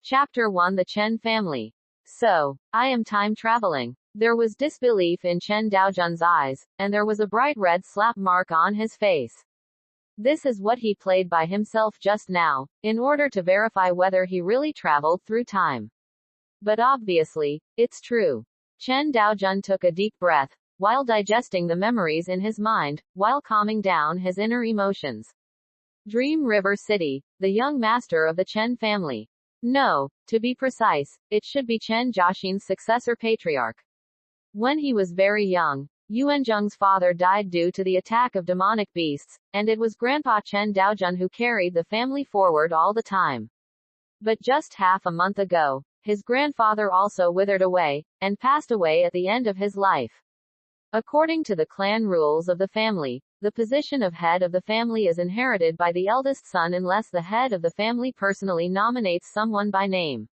Chapter 1: The Chen Family. So, I am time traveling. There was disbelief in Chen Daojun's eyes, and there was a bright red slap mark on his face. This is what he played by himself just now, in order to verify whether he really traveled through time. But obviously, it's true. Chen Daojun took a deep breath, while digesting the memories in his mind, while calming down his inner emotions. Dream River City, the young master of the Chen family. No, to be precise, it should be Chen Jiaxin's successor patriarch. When he was very young, Yuanzheng's father died due to the attack of demonic beasts, and it was Grandpa Chen Daojun who carried the family forward all the time. But just half a month ago, his grandfather also withered away, and passed away at the end of his life. According to the clan rules of the family, the position of head of the family is inherited by the eldest son unless the head of the family personally nominates someone by name.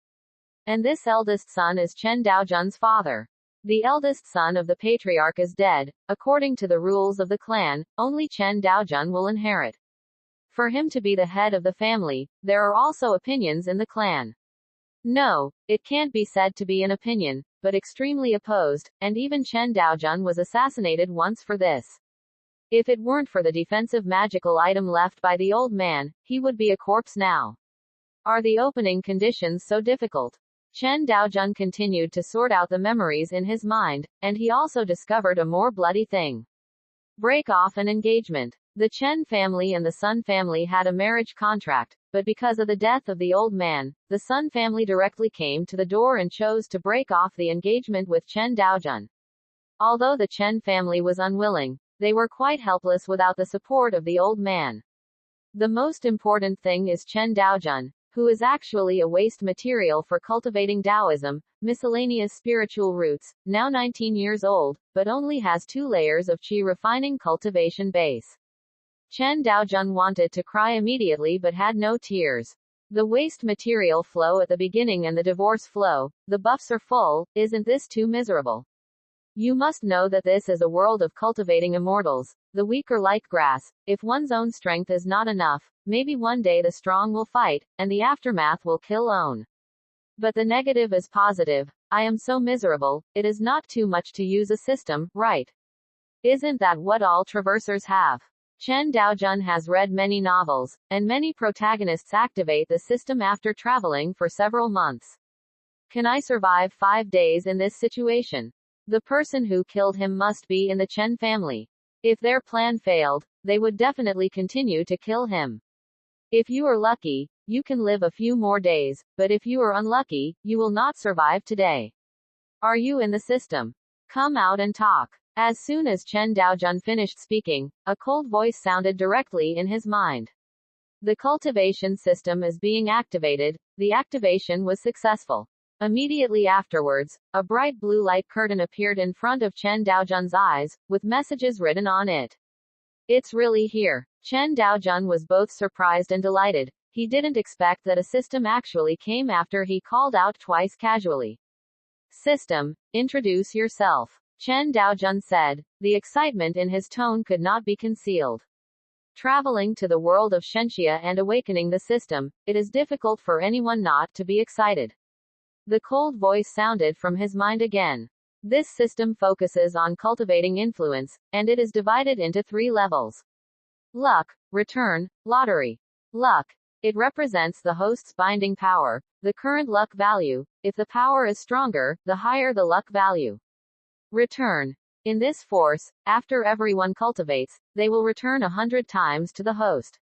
And this eldest son is Chen Daojun's father. The eldest son of the patriarch is dead. According to the rules of the clan, only Chen Daojun will inherit. For him to be the head of the family, there are also opinions in the clan. No, it can't be said to be an opinion, but extremely opposed, and even Chen Daojun was assassinated once for this. If it weren't for the defensive magical item left by the old man, he would be a corpse now. Are the opening conditions so difficult? Chen Daojun continued to sort out the memories in his mind, and he also discovered a more bloody thing. Break off an engagement. The Chen family and the Sun family had a marriage contract, but because of the death of the old man, the Sun family directly came to the door and chose to break off the engagement with Chen Daojun. Although the Chen family was unwilling, they were quite helpless without the support of the old man. The most important thing is Chen Daojun, who is actually a waste material for cultivating Taoism, miscellaneous spiritual roots, now 19 years old, but only has 2 layers of qi refining cultivation base. Chen Daojun wanted to cry immediately but had no tears. The waste material flow at the beginning and the divorce flow, the buffs are full, isn't this too miserable? You must know that this is a world of cultivating immortals. The weak are like grass. If one's own strength is not enough, maybe one day the strong will fight, and the aftermath will kill own. But the negative is positive. I am so miserable, it is not too much to use a system, right? Isn't that what all traversers have? Chen Daojun has read many novels, and many protagonists activate the system after traveling for several months. Can I survive 5 days in this situation? The person who killed him must be in the Chen family. If their plan failed, they would definitely continue to kill him. If you are lucky, you can live a few more days, but if you are unlucky, you will not survive today. Are you in the system? Come out and talk. As soon as Chen Daojun finished speaking, a cold voice sounded directly in his mind. The cultivation system is being activated. The activation was successful. Immediately afterwards, a bright blue light curtain appeared in front of Chen Daojun's eyes, with messages written on it. It's really here. Chen Daojun was both surprised and delighted. He didn't expect that a system actually came after he called out twice casually. System, introduce yourself. Chen Daojun said. The excitement in his tone could not be concealed. Traveling to the world of Shenxia and awakening the system, it is difficult for anyone not to be excited. The cold voice sounded from his mind again. This system focuses on cultivating influence, and it is divided into 3 levels. Luck, return, lottery. Luck. It represents the host's binding power, the current luck value. If the power is stronger, the higher the luck value. Return. In this force, after everyone cultivates, they will return 100 times to the host.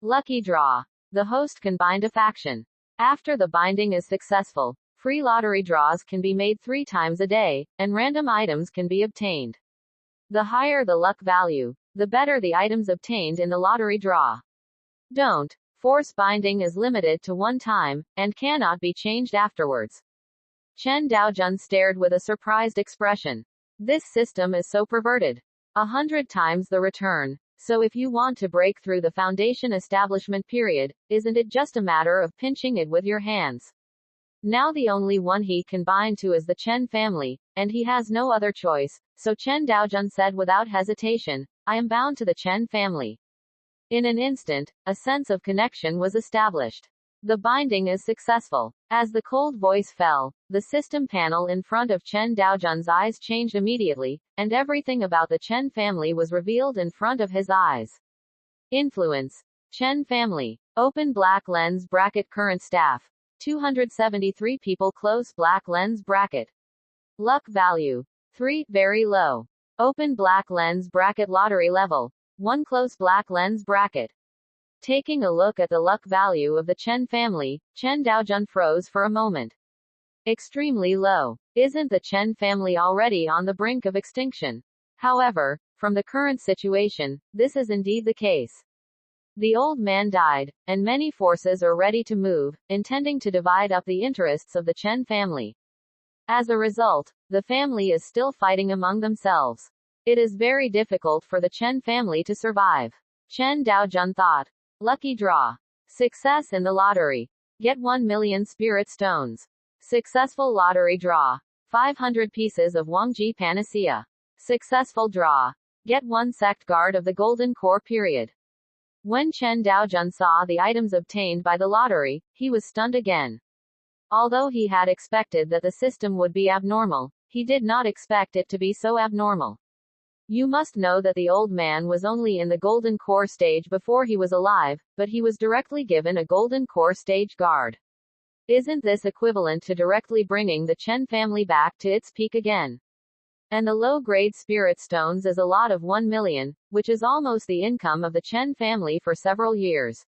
Lucky draw. The host can bind a faction. After the binding is successful, free lottery draws can be made 3 times a day, and random items can be obtained. The higher the luck value, the better the items obtained in the lottery draw. Don't. Force binding is limited to 1 time, and cannot be changed afterwards. Chen Daojun stared with a surprised expression. This system is so perverted. 100 times the return. So if you want to break through the foundation establishment period, isn't it just a matter of pinching it with your hands? Now the only one he can bind to is the Chen family, and he has no other choice, so Chen Daojun said without hesitation, I am bound to the Chen family. In an instant, a sense of connection was established. The binding is successful. As the cold voice fell, the system panel in front of Chen Daojun's eyes changed immediately, and everything about the Chen family was revealed in front of his eyes. Influence. Chen family. Open black lens bracket. Current staff. 273 people. Close black lens bracket. Luck value. 3, very low. Open black lens bracket. Lottery level. 1. Close black lens bracket. Taking a look at the luck value of the Chen family, Chen Daojun froze for a moment. Extremely low. Isn't the Chen family already on the brink of extinction? However, from the current situation, this is indeed the case. The old man died, and many forces are ready to move, intending to divide up the interests of the Chen family. As a result, the family is still fighting among themselves. It is very difficult for the Chen family to survive. Chen Daojun thought. Lucky draw. Success in the lottery. Get 1 million spirit stones. Successful lottery draw. 500 pieces of Wangji panacea. Successful draw. Get 1 sect guard of the golden core period. When Chen Daojun saw the items obtained by the lottery, he was stunned again. Although he had expected that the system would be abnormal, he did not expect it to be so abnormal. You must know that the old man was only in the golden core stage before he was alive, but he was directly given a golden core stage guard. Isn't this equivalent to directly bringing the Chen family back to its peak again? And the low-grade spirit stones is a lot of 1 million, which is almost the income of the Chen family for several years.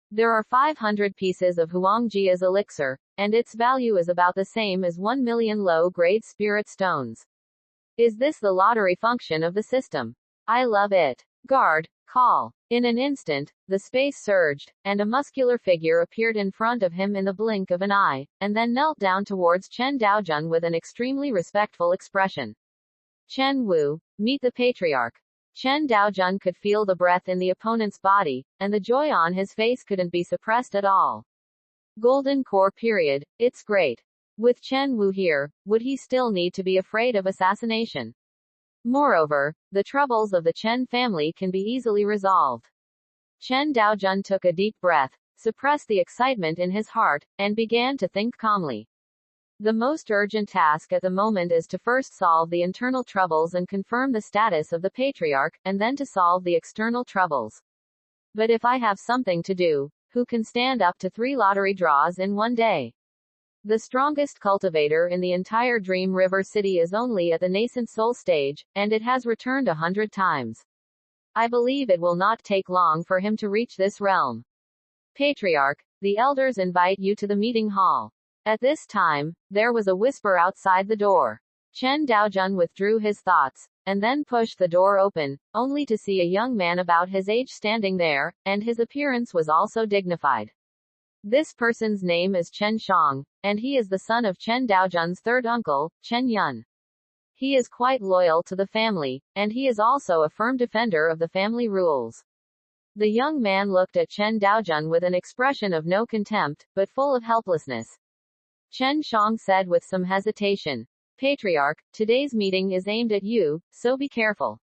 There are 500 pieces of Huangji as elixir, and its value is about the same as 1 million low-grade spirit stones. Is this the lottery function of the system? I love it. Guard, call. In an instant, the space surged, and a muscular figure appeared in front of him in the blink of an eye, and then knelt down towards Chen Daojun with an extremely respectful expression. Chen Wu, meet the patriarch. Chen Daojun could feel the breath in the opponent's body, and the joy on his face couldn't be suppressed at all. Golden core period, it's great. With Chen Wu here, would he still need to be afraid of assassination? Moreover, the troubles of the Chen family can be easily resolved. Chen Daojun took a deep breath, suppressed the excitement in his heart, and began to think calmly. The most urgent task at the moment is to first solve the internal troubles and confirm the status of the patriarch, and then to solve the external troubles. But if I have something to do, who can stand up to 3 lottery draws in one day? The strongest cultivator in the entire Dream River City is only at the nascent soul stage, and it has returned 100 times. I believe it will not take long for him to reach this realm. Patriarch, the elders invite you to the meeting hall. At this time, there was a whisper outside the door. Chen Daojun withdrew his thoughts, and then pushed the door open, only to see a young man about his age standing there, and his appearance was also dignified. This person's name is Chen Shang, and he is the son of Chen Daojun's third uncle, Chen Yun. He is quite loyal to the family, and he is also a firm defender of the family rules. The young man looked at Chen Daojun with an expression of no contempt, but full of helplessness. Chen Shang said with some hesitation, Patriarch, today's meeting is aimed at you, so be careful.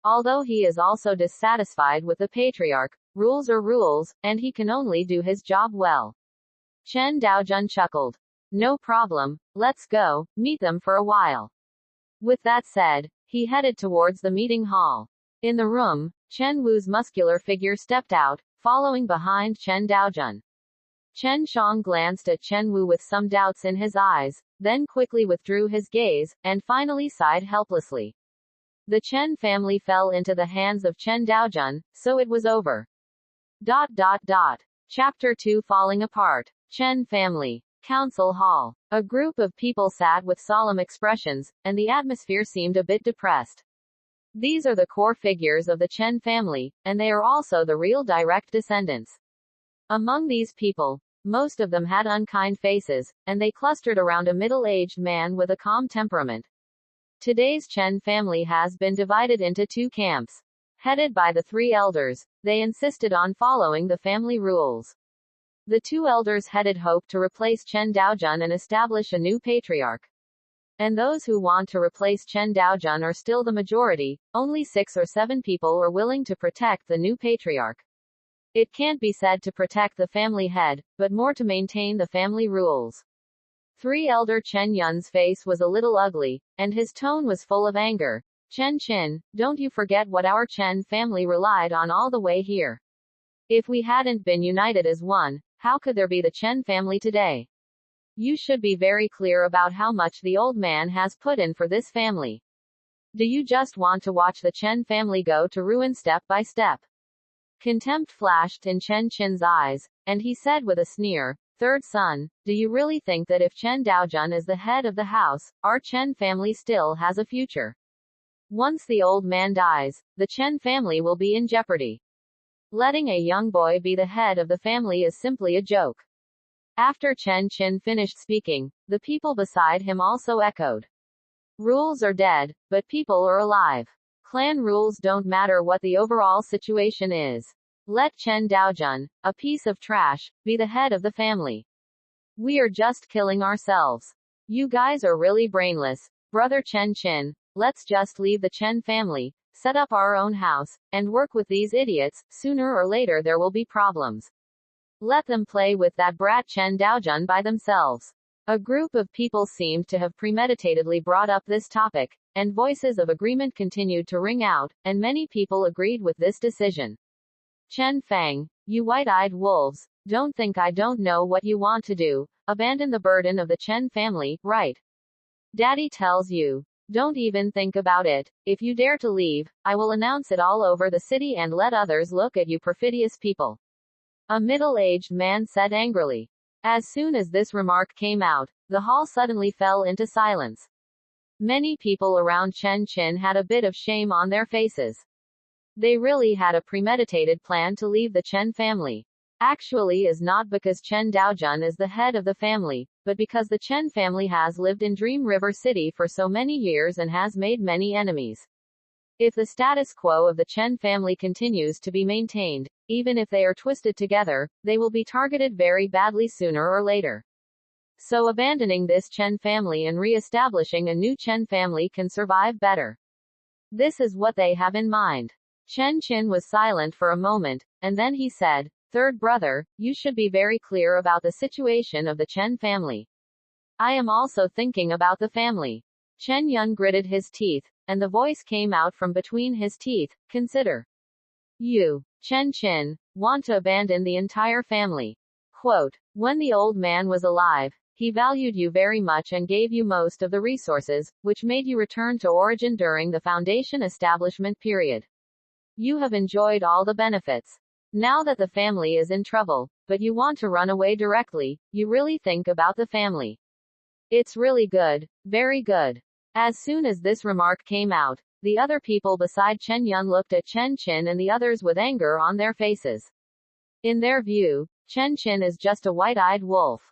Although he is also dissatisfied with the patriarch, rules are rules, and he can only do his job well. Chen Daojun chuckled. No problem, let's go, meet them for a while. With that said, he headed towards the meeting hall. In the room, Chen Wu's muscular figure stepped out, following behind Chen Daojun. Chen Shang glanced at Chen Wu with some doubts in his eyes, then quickly withdrew his gaze, and finally sighed helplessly. The Chen family fell into the hands of Chen Daojun, so it was over. Chapter 2 Falling Apart. Chen Family. Council Hall. A group of people sat with solemn expressions, and the atmosphere seemed a bit depressed. These are the core figures of the Chen family, and they are also the real direct descendants. Among these people, most of them had unkind faces, and they clustered around a middle-aged man with a calm temperament. Today's Chen family has been divided into 2 camps. Headed by the 3 elders, they insisted on following the family rules. The 2 elders headed hope to replace Chen Daojun and establish a new patriarch. And those who want to replace Chen Daojun are still the majority, only 6 or 7 people are willing to protect the new patriarch. It can't be said to protect the family head, but more to maintain the family rules. 3 Elder Chen Yun's face was a little ugly, and his tone was full of anger. Chen Qin, don't you forget what our Chen family relied on all the way here. If we hadn't been united as one, how could there be the Chen family today? You should be very clear about how much the old man has put in for this family. Do you just want to watch the Chen family go to ruin step by step? Contempt flashed in Chen Qin's eyes, and he said with a sneer, "Third son, do you really think that if Chen Daojun is the head of the house, our Chen family still has a future? Once the old man dies, the Chen family will be in jeopardy. Letting a young boy be the head of the family is simply a joke." After Chen Qin finished speaking, the people beside him also echoed. Rules are dead, but people are alive. Clan rules don't matter what the overall situation is. Let Chen Daojun, a piece of trash, be the head of the family. We are just killing ourselves. You guys are really brainless. Brother Chen Qin, let's just leave the Chen family, set up our own house, and work with these idiots. Sooner or later there will be problems. Let them play with that brat Chen Daojun by themselves. A group of people seemed to have premeditatedly brought up this topic, and voices of agreement continued to ring out, and many people agreed with this decision. Chen Fang, you white-eyed wolves, don't think I don't know what you want to do. Abandon the burden of the Chen family, right? Daddy tells you. Don't even think about it. If you dare to leave, I will announce it all over the city and let others look at you perfidious people. A middle-aged man said angrily. As soon as this remark came out, the hall suddenly fell into silence. Many people around Chen Qin had a bit of shame on their faces. They really had a premeditated plan to leave the Chen family. Actually is not because Chen Daojun is the head of the family, but because the Chen family has lived in Dream River City for so many years and has made many enemies. If the status quo of the Chen family continues to be maintained, even if they are twisted together, they will be targeted very badly sooner or later. So abandoning this Chen family and re-establishing a new Chen family can survive better. This is what they have in mind. Chen Qin was silent for a moment, and then he said, "Third brother, you should be very clear about the situation of the Chen family. I am also thinking about the family." Chen Yun gritted his teeth, and the voice came out from between his teeth, "Consider. You, Chen Qin, want to abandon the entire family." Quote, "When the old man was alive, he valued you very much and gave you most of the resources, which made you return to origin during the Foundation establishment period. You have enjoyed all the benefits. Now that the family is in trouble, but you want to run away directly, you really think about the family. It's really good, very good." As soon as this remark came out, the other people beside Chen Yun looked at Chen Qin and the others with anger on their faces. In their view, Chen Qin is just a white-eyed wolf.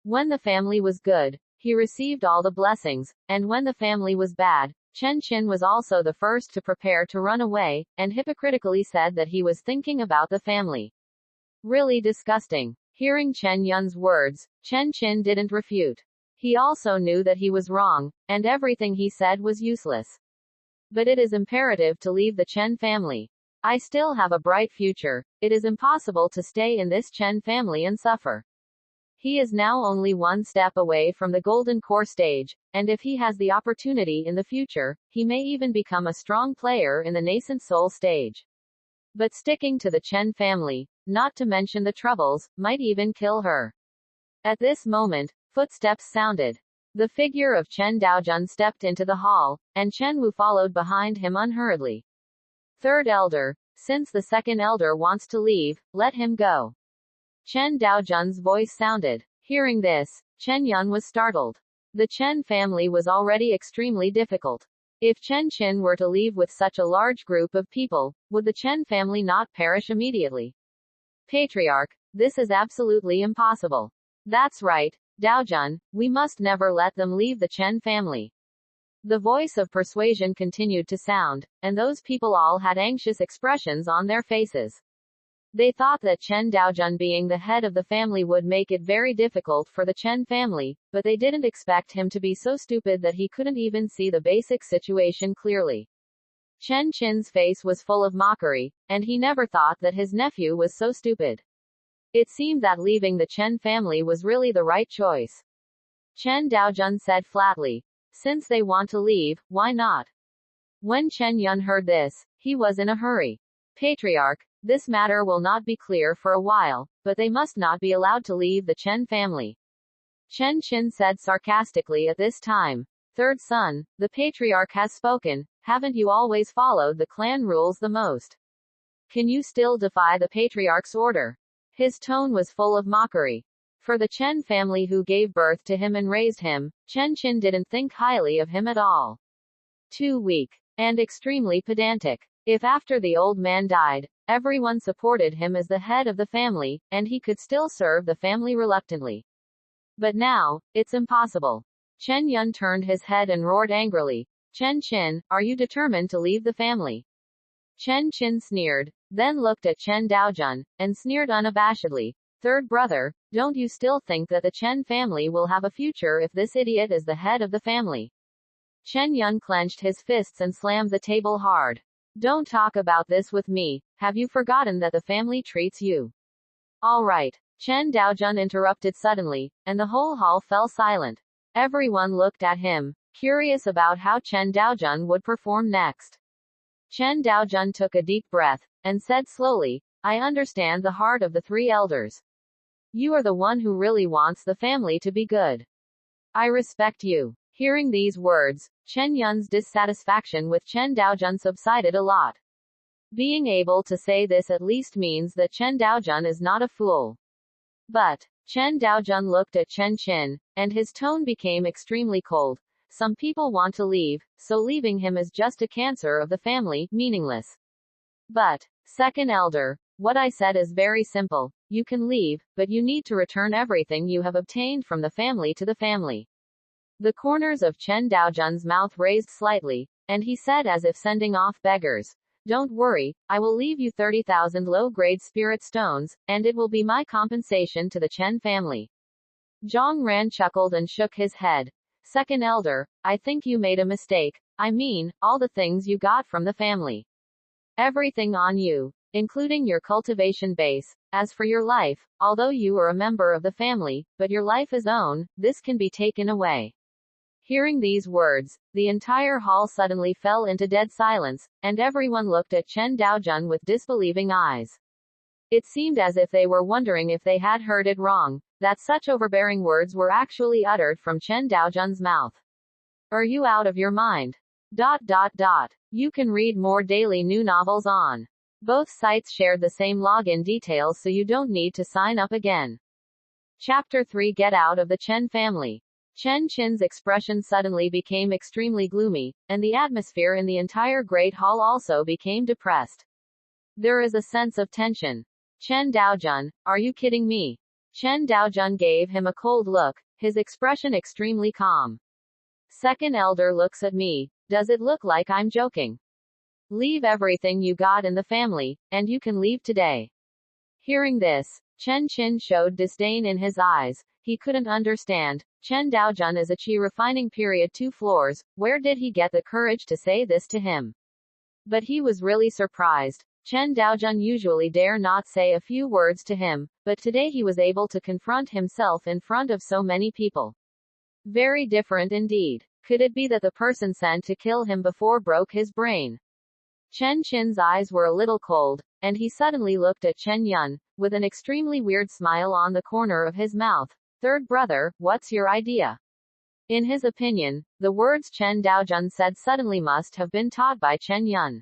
When the family was good, he received all the blessings, and when the family was bad, Chen Qin was also the first to prepare to run away, and hypocritically said that he was thinking about the family. Really disgusting. Hearing Chen Yun's words, Chen Qin didn't refute. He also knew that he was wrong, and everything he said was useless. But it is imperative to leave the Chen family. I still have a bright future. It is impossible to stay in this Chen family and suffer. He is now only one step away from the golden core stage, and if he has the opportunity in the future, he may even become a strong player in the nascent soul stage. But sticking to the Chen family, not to mention the troubles, might even kill her. At this moment, footsteps sounded. The figure of Chen Daojun stepped into the hall, and Chen Wu followed behind him unhurriedly. "Third elder, since the second elder wants to leave, let him go." Chen Daojun's voice sounded. Hearing this, Chen Yun was startled. The Chen family was already extremely difficult. If Chen Qin were to leave with such a large group of people, would the Chen family not perish immediately? Patriarch, this is absolutely impossible. That's right, Daojun, we must never let them leave the Chen family. The voice of persuasion continued to sound, and those people all had anxious expressions on their faces. They thought that Chen Daojun being the head of the family would make it very difficult for the Chen family, but they didn't expect him to be so stupid that he couldn't even see the basic situation clearly. Chen Qin's face was full of mockery, and he never thought that his nephew was so stupid. It seemed that leaving the Chen family was really the right choice. Chen Daojun said flatly. Since they want to leave, why not? When Chen Yun heard this, he was in a hurry. Patriarch, this matter will not be clear for a while, but they must not be allowed to leave the Chen family. Chen Qin said sarcastically at this time. Third son, the patriarch has spoken, haven't you always followed the clan rules the most? Can you still defy the patriarch's order? His tone was full of mockery. For the Chen family who gave birth to him and raised him, Chen Qin didn't think highly of him at all. Too weak. And extremely pedantic. If after the old man died, everyone supported him as the head of the family, and he could still serve the family reluctantly. But now, it's impossible. Chen Yun turned his head and roared angrily. Chen Qin, are you determined to leave the family? Chen Qin sneered, then looked at Chen Daojun, and sneered unabashedly. Third brother, don't you still think that the Chen family will have a future if this idiot is the head of the family? Chen Yun clenched his fists and slammed the table hard. Don't talk about this with me, have you forgotten that the family treats you? All right. Chen Daojun interrupted suddenly, and the whole hall fell silent. Everyone looked at him, curious about how Chen Daojun would perform next. Chen Daojun took a deep breath, and said slowly, I understand the heart of the three elders. You are the one who really wants the family to be good. I respect you. Hearing these words, Chen Yun's dissatisfaction with Chen Daojun subsided a lot. Being able to say this at least means that Chen Daojun is not a fool. But, Chen Daojun looked at Chen Qin, and his tone became extremely cold. Some people want to leave, so leaving him is just a cancer of the family, meaningless. But, second elder, what I said is very simple. You can leave, but you need to return everything you have obtained from the family to the family. The corners of Chen Daojun's mouth raised slightly, and he said as if sending off beggars. Don't worry, I will leave you 30,000 low-grade spirit stones, and it will be my compensation to the Chen family. Zhang Ran chuckled and shook his head. Second elder, I think you made a mistake. I mean, all the things you got from the family. Everything on you, including your cultivation base. As for your life, although you are a member of the family, but your life is own, this can be taken away. Hearing these words, the entire hall suddenly fell into dead silence, and everyone looked at Chen Daojun with disbelieving eyes. It seemed as if they were wondering if they had heard it wrong, that such overbearing words were actually uttered from Chen Daojun's mouth. Are you out of your mind? ... You can read more daily new novels on. Both sites shared the same login details, so you don't need to sign up again. Chapter 3 Get Out of the Chen Family. Chen Qin's expression suddenly became extremely gloomy, and the atmosphere in the entire Great Hall also became depressed. There is a sense of tension. Chen Daojun, are you kidding me? Chen Daojun gave him a cold look, his expression extremely calm. Second elder looks at me, does it look like I'm joking? Leave everything you got in the family, and you can leave today. Hearing this, Chen Qin showed disdain in his eyes. He couldn't understand. Chen Daojun is a chi refining period 2 floors, where did he get the courage to say this to him? But he was really surprised. Chen Daojun usually dare not say a few words to him, but today he was able to confront himself in front of so many people. Very different indeed. Could it be that the person sent to kill him before broke his brain? Chen Qin's eyes were a little cold, and he suddenly looked at Chen Yun, with an extremely weird smile on the corner of his mouth. Third brother, what's your idea? In his opinion, the words Chen Daojun said suddenly must have been taught by Chen Yun.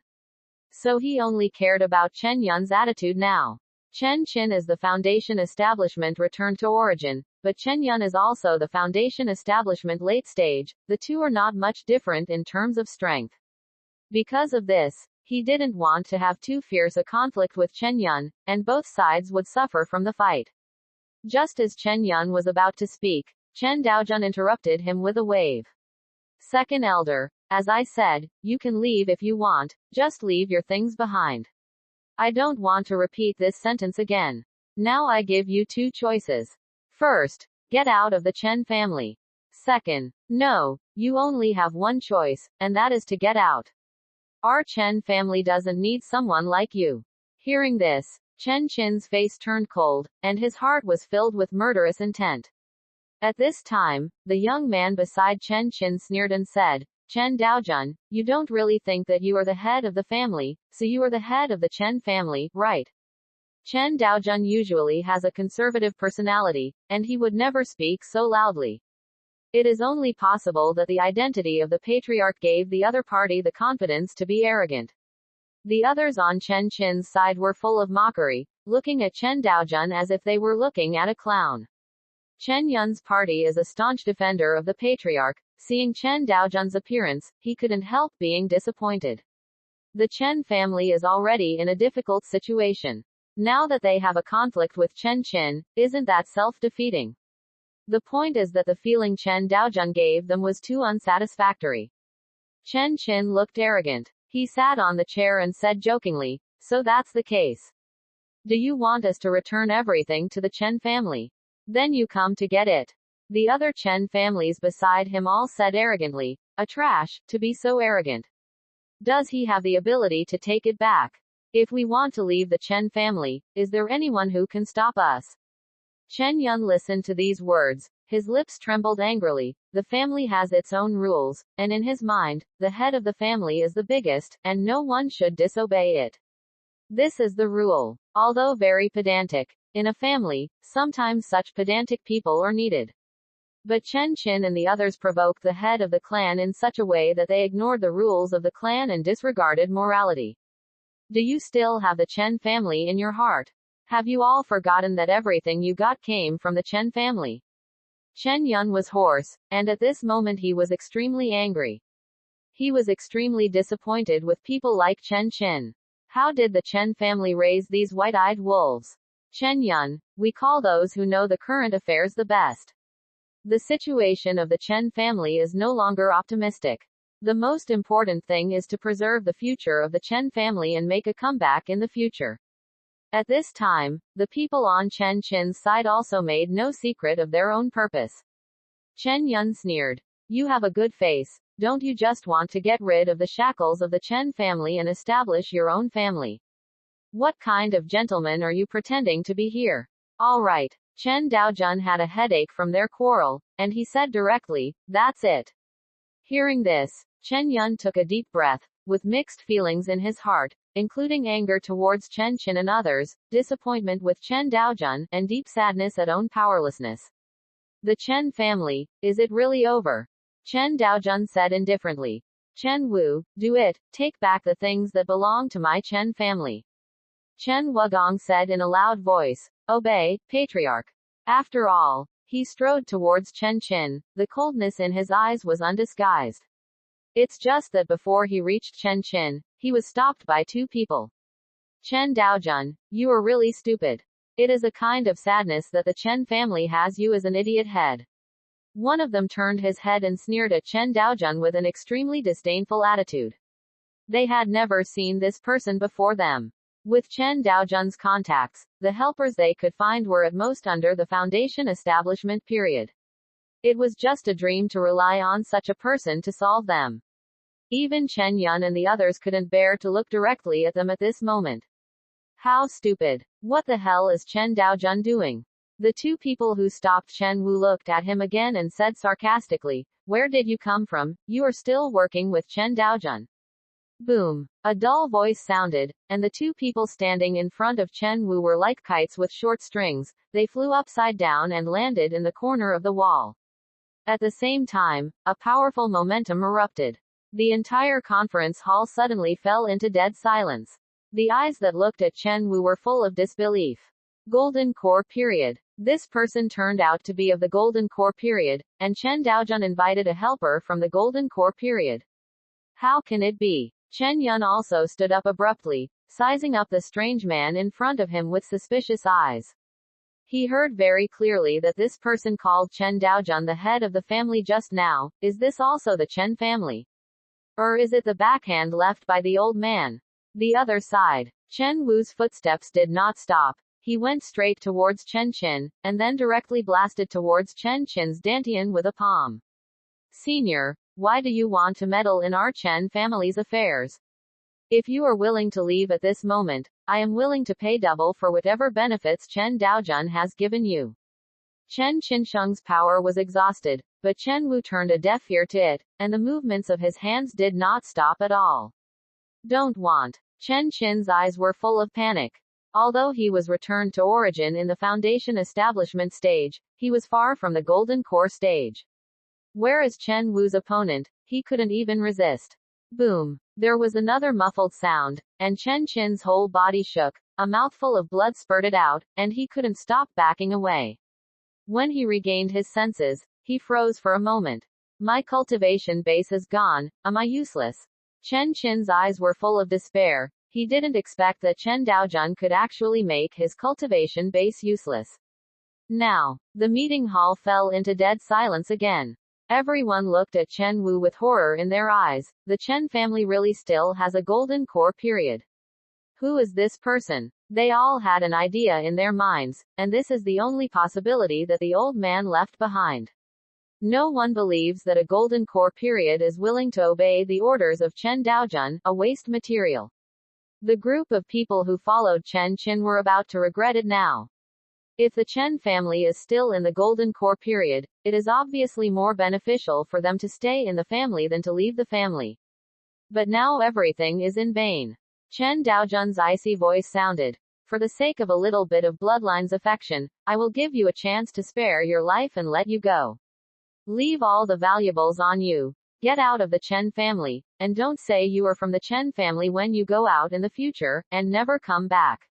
So he only cared about Chen Yun's attitude now. Chen Qin is the foundation establishment return to origin, but Chen Yun is also the foundation establishment late stage. The two are not much different in terms of strength. Because of this, he didn't want to have too fierce a conflict with Chen Yun, and both sides would suffer from the fight. Just as Chen Yun was about to speak, Chen Daojun interrupted him with a wave. Second elder, as I said, you can leave if you want, just leave your things behind. I don't want to repeat this sentence again. Now I give you 2 choices. First, get out of the Chen family. Second, no, you only have 1 choice, and that is to get out. Our Chen family doesn't need someone like you. Hearing this, Chen Qin's face turned cold, and his heart was filled with murderous intent. At this time, the young man beside Chen Qin sneered and said, Chen Daojun, you don't really think that you are the head of the family, so you are the head of the Chen family, right? Chen Daojun usually has a conservative personality, and he would never speak so loudly. It is only possible that the identity of the patriarch gave the other party the confidence to be arrogant. The others on Chen Qin's side were full of mockery, looking at Chen Daojun as if they were looking at a clown. Chen Yun's party is a staunch defender of the patriarch. Seeing Chen Daojun's appearance, he couldn't help being disappointed. The Chen family is already in a difficult situation. Now that they have a conflict with Chen Qin, isn't that self-defeating? The point is that the feeling Chen Daojun gave them was too unsatisfactory. Chen Qin looked arrogant. He sat on the chair and said jokingly, so that's the case. Do you want us to return everything to the Chen family? Then you come to get it. The other Chen families beside him all said arrogantly, a trash, to be so arrogant. Does he have the ability to take it back? If we want to leave the Chen family, is there anyone who can stop us? Chen Yun listened to these words. His lips trembled angrily. The family has its own rules, and in his mind, the head of the family is the biggest, and no one should disobey it. This is the rule. Although very pedantic, in a family, sometimes such pedantic people are needed. But Chen Qin and the others provoked the head of the clan in such a way that they ignored the rules of the clan and disregarded morality. Do you still have the Chen family in your heart? Have you all forgotten that everything you got came from the Chen family? Chen Yun was hoarse, and at this moment he was extremely angry. He was extremely disappointed with people like Chen Qin. How did the Chen family raise these white-eyed wolves? Chen Yun, we call those who know the current affairs the best. The situation of the Chen family is no longer optimistic. The most important thing is to preserve the future of the Chen family and make a comeback in the future. At this time, the people on Chen Qin's side also made no secret of their own purpose. Chen Yun sneered. You have a good face. Don't you just want to get rid of the shackles of the Chen family and establish your own family? What kind of gentleman are you pretending to be here? All right. Chen Daojun had a headache from their quarrel, and he said directly, that's it. Hearing this, Chen Yun took a deep breath, with mixed feelings in his heart, including anger towards Chen Qin and others, disappointment with Chen Daojun, and deep sadness at own powerlessness. The Chen family, is it really over? Chen Daojun said indifferently. Chen Wu, do it, take back the things that belong to my Chen family. Chen Wugong said in a loud voice, obey, patriarch. After all, he strode towards Chen Qin. The coldness in his eyes was undisguised. It's just that before he reached Chen Qin, he was stopped by two people. Chen Daojun, you are really stupid. It is a kind of sadness that the Chen family has you as an idiot head. One of them turned his head and sneered at Chen Daojun with an extremely disdainful attitude. They had never seen this person before them. With Chen Daojun's contacts, the helpers they could find were at most under the foundation establishment period. It was just a dream to rely on such a person to solve them. Even Chen Yun and the others couldn't bear to look directly at them at this moment. How stupid. What the hell is Chen Daojun doing? The two people who stopped Chen Wu looked at him again and said sarcastically, where did you come from? You are still working with Chen Daojun. Boom. A dull voice sounded, and the two people standing in front of Chen Wu were like kites with short strings. They flew upside down and landed in the corner of the wall. At the same time, a powerful momentum erupted. The entire conference hall suddenly fell into dead silence. The eyes that looked at Chen Wu were full of disbelief. Golden Core period. This person turned out to be of the Golden Core period, and Chen Daojun invited a helper from the Golden Core period. How can it be? Chen Yun also stood up abruptly, sizing up the strange man in front of him with suspicious eyes. He heard very clearly that this person called Chen Daojun the head of the family just now. Is this also the Chen family? Or is it the backhand left by the old man? The other side. Chen Wu's footsteps did not stop. He went straight towards Chen Qin, and then directly blasted towards Chen Qin's dantian with a palm. Senior, why do you want to meddle in our Chen family's affairs? If you are willing to leave at this moment, I am willing to pay double for whatever benefits Chen Daojun has given you. Chen Qinsheng's power was exhausted, but Chen Wu turned a deaf ear to it, and the movements of his hands did not stop at all. Don't want. Chen Qin's eyes were full of panic. Although he was returned to origin in the Foundation establishment stage, he was far from the Golden Core stage. Whereas Chen Wu's opponent, he couldn't even resist. Boom. There was another muffled sound, and Chen Qin's whole body shook, a mouthful of blood spurted out, and he couldn't stop backing away. When he regained his senses, he froze for a moment. My cultivation base is gone, am I useless? Chen Qin's eyes were full of despair. He didn't expect that Chen Daojun could actually make his cultivation base useless. Now, the meeting hall fell into dead silence again. Everyone looked at Chen Wu with horror in their eyes. The Chen family really still has a golden core period. Who is this person? They all had an idea in their minds, and this is the only possibility that the old man left behind. No one believes that a golden core period is willing to obey the orders of Chen Daojun, a waste material. The group of people who followed Chen Qin were about to regret it now. If the Chen family is still in the golden core period, it is obviously more beneficial for them to stay in the family than to leave the family. But now everything is in vain. Chen Daojun's icy voice sounded. For the sake of a little bit of bloodline's affection, I will give you a chance to spare your life and let you go. Leave all the valuables on you. Get out of the Chen family, and don't say you are from the Chen family when you go out in the future, and never come back.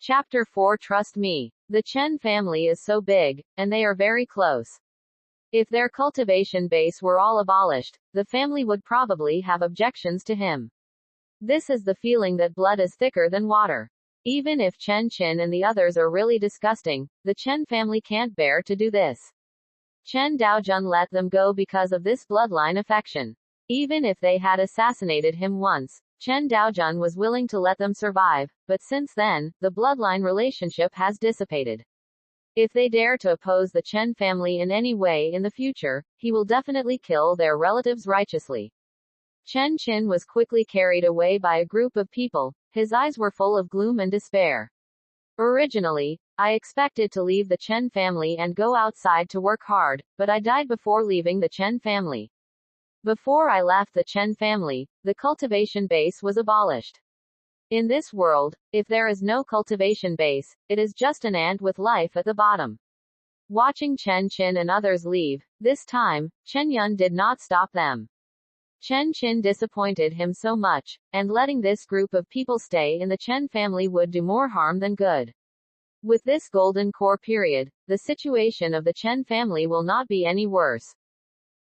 Chapter 4 Trust me. The Chen family is so big, and they are very close. If their cultivation base were all abolished, the family would probably have objections to him. This is the feeling that blood is thicker than water. Even if Chen Qin and the others are really disgusting, the Chen family can't bear to do this. Chen Daojun let them go because of this bloodline affection. Even if they had assassinated him once, Chen Daojun was willing to let them survive, but since then, the bloodline relationship has dissipated. If they dare to oppose the Chen family in any way in the future, he will definitely kill their relatives righteously. Chen Qin was quickly carried away by a group of people. His eyes were full of gloom and despair. Originally, I expected to leave the Chen family and go outside to work hard, but I died before leaving the Chen family. Before I left the Chen family, the cultivation base was abolished. In this world, if there is no cultivation base, it is just an ant with life at the bottom. Watching Chen Qin and others leave, this time, Chen Yun did not stop them. Chen Qin disappointed him so much, and letting this group of people stay in the Chen family would do more harm than good. With this golden core period, the situation of the Chen family will not be any worse.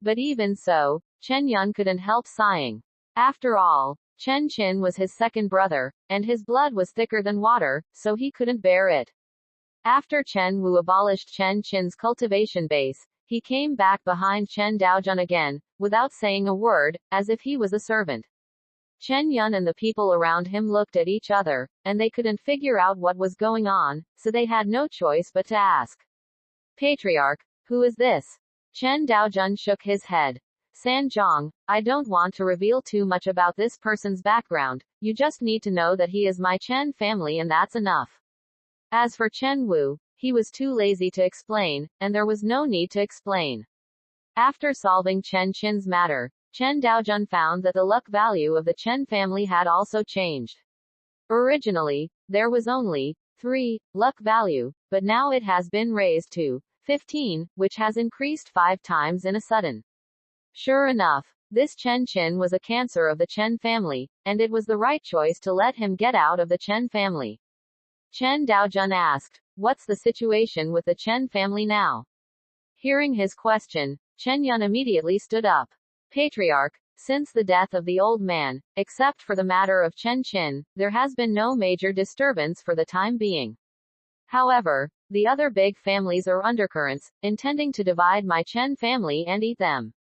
But even so, Chen Yun couldn't help sighing. After all, Chen Qin was his second brother, and his blood was thicker than water, so he couldn't bear it. After Chen Wu abolished Chen Qin's cultivation base, he came back behind Chen Daojun again, without saying a word, as if he was a servant. Chen Yun and the people around him looked at each other, and they couldn't figure out what was going on, so they had no choice but to ask. Patriarch, who is this? Chen Daojun shook his head. Sanjiang, I don't want to reveal too much about this person's background, you just need to know that he is my Chen family and that's enough. As for Chen Wu, he was too lazy to explain, and there was no need to explain. After solving Chen Qin's matter, Chen Daojun found that the luck value of the Chen family had also changed. Originally, there was only 3 luck value, but now it has been raised to 15, which has increased 5 times in a sudden. Sure enough, this Chen Qin was a cancer of the Chen family, and it was the right choice to let him get out of the Chen family. Chen Daojun asked, what's the situation with the Chen family now? Hearing his question, Chen Yun immediately stood up. Patriarch, since the death of the old man, except for the matter of Chen Qin, there has been no major disturbance for the time being. However, the other big families are undercurrents, intending to divide my Chen family and eat them.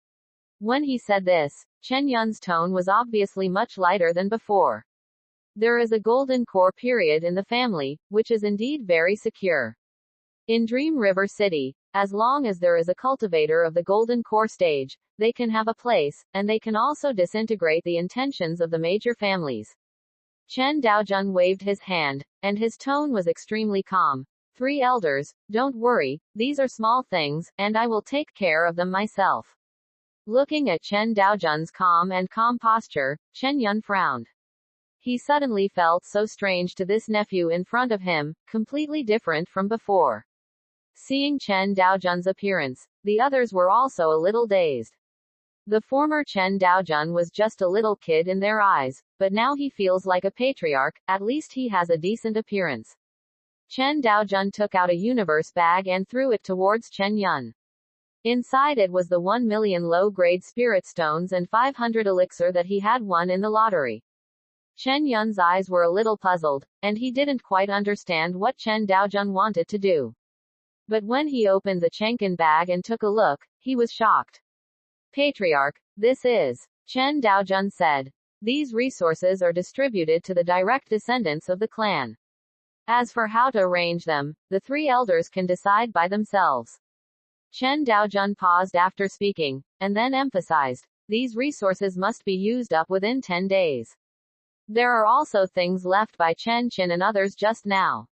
When he said this, Chen Yun's tone was obviously much lighter than before. There is a golden core period in the family, which is indeed very secure. In Dream River City, as long as there is a cultivator of the golden core stage, they can have a place, and they can also disintegrate the intentions of the major families. Chen Daojun waved his hand, and his tone was extremely calm. 3 elders, don't worry, these are small things, and I will take care of them myself. Looking at Chen Daojun's calm posture, Chen Yun frowned. He suddenly felt so strange to this nephew in front of him, completely different from before. Seeing Chen Daojun's appearance, the others were also a little dazed. The former Chen Daojun was just a little kid in their eyes, but now he feels like a patriarch, at least he has a decent appearance. Chen Daojun took out a universe bag and threw it towards Chen Yun. Inside it was the 1 million low-grade spirit stones and 500 elixir that he had won in the lottery. Chen Yun's eyes were a little puzzled, and he didn't quite understand what Chen Daojun wanted to do. But when he opened the Chenkin bag and took a look, he was shocked. Patriarch, this is, Chen Daojun said. These resources are distributed to the direct descendants of the clan. As for how to arrange them, the 3 elders can decide by themselves. Chen Daojun paused after speaking, and then emphasized, these resources must be used up within 10 days. There are also things left by Chen Qin and others just now.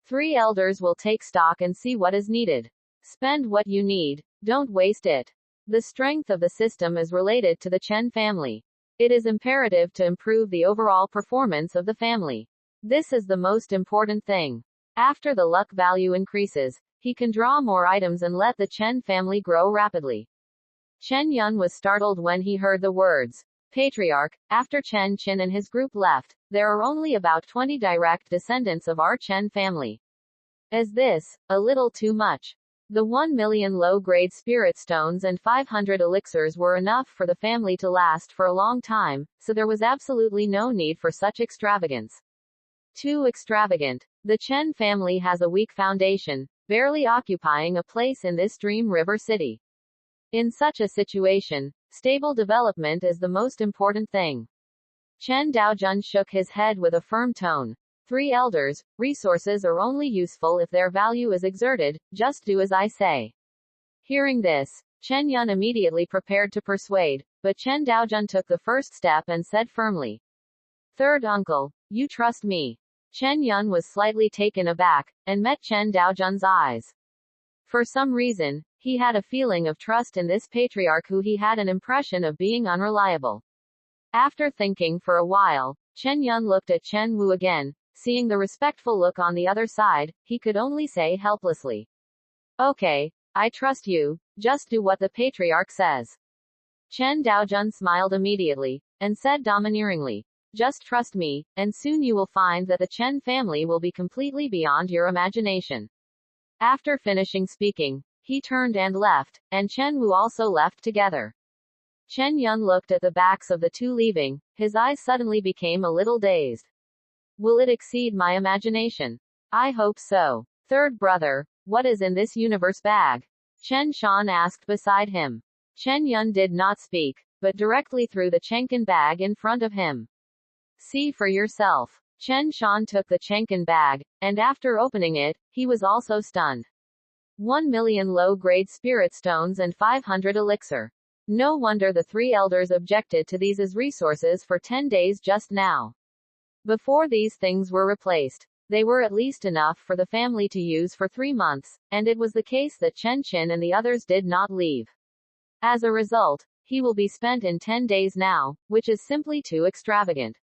3 elders will take stock and see what is needed. Spend what you need, don't waste it. The strength of the system is related to the Chen family. It is imperative to improve the overall performance of the family. This is the most important thing. After the luck value increases, he can draw more items and let the Chen family grow rapidly. Chen Yun was startled when he heard the words, Patriarch. After Chen Qin and his group left, there are only about 20 direct descendants of our Chen family. Is this a little too much? The 1 million low-grade spirit stones and 500 elixirs were enough for the family to last for a long time, so there was absolutely no need for such extravagance. Too extravagant. The Chen family has a weak foundation, barely occupying a place in this dream river city. In such a situation, stable development is the most important thing. Chen Daojun shook his head with a firm tone. 3 elders, resources are only useful if their value is exerted, just do as I say. Hearing this, Chen Yun immediately prepared to persuade, but Chen Daojun took the first step and said firmly, 3rd uncle, you trust me. Chen Yun was slightly taken aback, and met Chen Daojun's eyes. For some reason, he had a feeling of trust in this patriarch who he had an impression of being unreliable. After thinking for a while, Chen Yun looked at Chen Wu again. Seeing the respectful look on the other side, he could only say helplessly, okay, I trust you, just do what the patriarch says. Chen Daojun smiled immediately, and said domineeringly, just trust me, and soon you will find that the Chen family will be completely beyond your imagination. After finishing speaking, he turned and left, and Chen Wu also left together. Chen Yun looked at the backs of the 2 leaving, his eyes suddenly became a little dazed. Will it exceed my imagination? I hope so. 3rd brother, what is in this universe bag? Chen Shan asked beside him. Chen Yun did not speak, but directly threw the Chenkin bag in front of him. See for yourself. Chen Shan took the Chenkin bag, and after opening it, he was also stunned. 1 million low-grade spirit stones and 500 elixir. No wonder the 3 elders objected to these as resources for 10 days just now. Before these things were replaced, they were at least enough for the family to use for 3 months, and it was the case that Chen Qin and the others did not leave. As a result, he will be spent in 10 days now, which is simply too extravagant.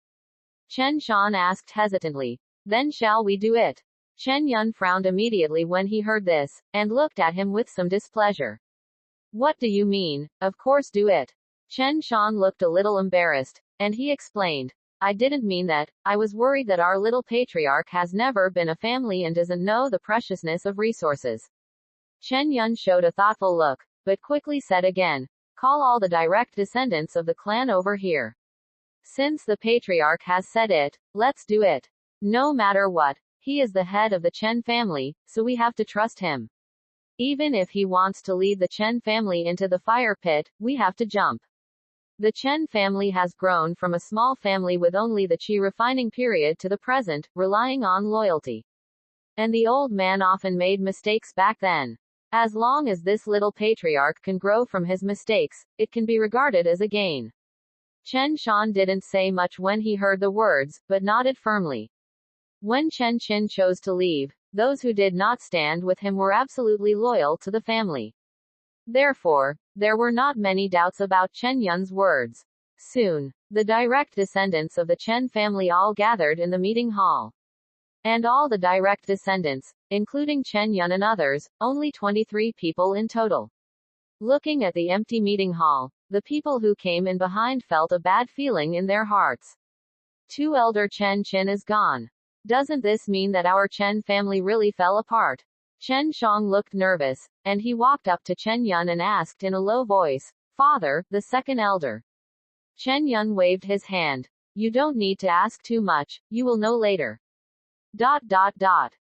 Chen Shan asked hesitantly, then shall we do it? Chen Yun frowned immediately when he heard this, and looked at him with some displeasure. What do you mean? Of course do it. Chen Shan looked a little embarrassed, and he explained, I didn't mean that, I was worried that our little patriarch has never been a family and doesn't know the preciousness of resources. Chen Yun showed a thoughtful look, but quickly said again, call all the direct descendants of the clan over here. Since the patriarch has said it, let's do it. No matter what, he is the head of the Chen family, so we have to trust him. Even if he wants to lead the Chen family into the fire pit, we have to jump. The Chen family has grown from a small family with only the qi refining period to the present, relying on loyalty. And the old man often made mistakes back then. As long as this little patriarch can grow from his mistakes, it can be regarded as a gain. Chen Shan didn't say much when he heard the words, but nodded firmly. When Chen Qin chose to leave, those who did not stand with him were absolutely loyal to the family. Therefore, there were not many doubts about Chen Yun's words. Soon, the direct descendants of the Chen family all gathered in the meeting hall. And all the direct descendants, including Chen Yun and others, only 23 people in total. Looking at the empty meeting hall, the people who came in behind felt a bad feeling in their hearts. Two elder Chen Qin is gone. Doesn't this mean that our Chen family really fell apart? Chen Shang looked nervous, and he walked up to Chen Yun and asked in a low voice, "Father, the second elder." Chen Yun waved his hand. "You don't need to ask too much, you will know later."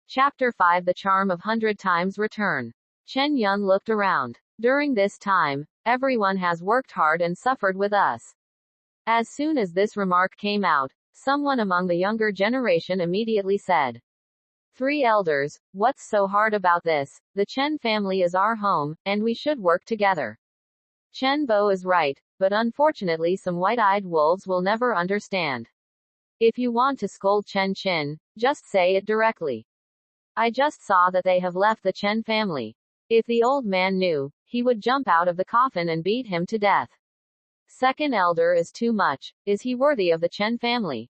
Chapter 5 The Charm of 100 Times Return. Chen Yun looked around. During this time, everyone has worked hard and suffered with us. As soon as this remark came out, someone among the younger generation immediately said, "Three elders, what's so hard about this? The Chen family is our home, and we should work together." Chen Bo is right, but unfortunately some white-eyed wolves will never understand. If you want to scold Chen Qin, just say it directly. I just saw that they have left the Chen family. If the old man knew, he would jump out of the coffin and beat him to death. Second elder is too much. Is he worthy of the Chen family?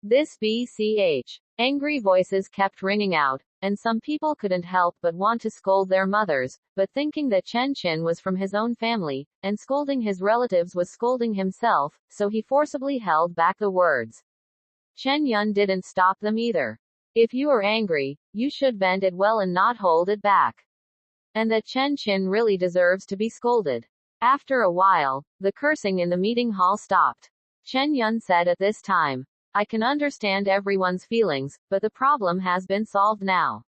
This BCH. Angry voices kept ringing out, and some people couldn't help but want to scold their mothers, but thinking that Chen Qin was from his own family, and scolding his relatives was scolding himself, so he forcibly held back the words. Chen Yun didn't stop them either. If you are angry, you should bend it well and not hold it back. And that Chen Qin really deserves to be scolded. After a while, the cursing in the meeting hall stopped. Chen Yun said at this time, "I can understand everyone's feelings, but the problem has been solved now."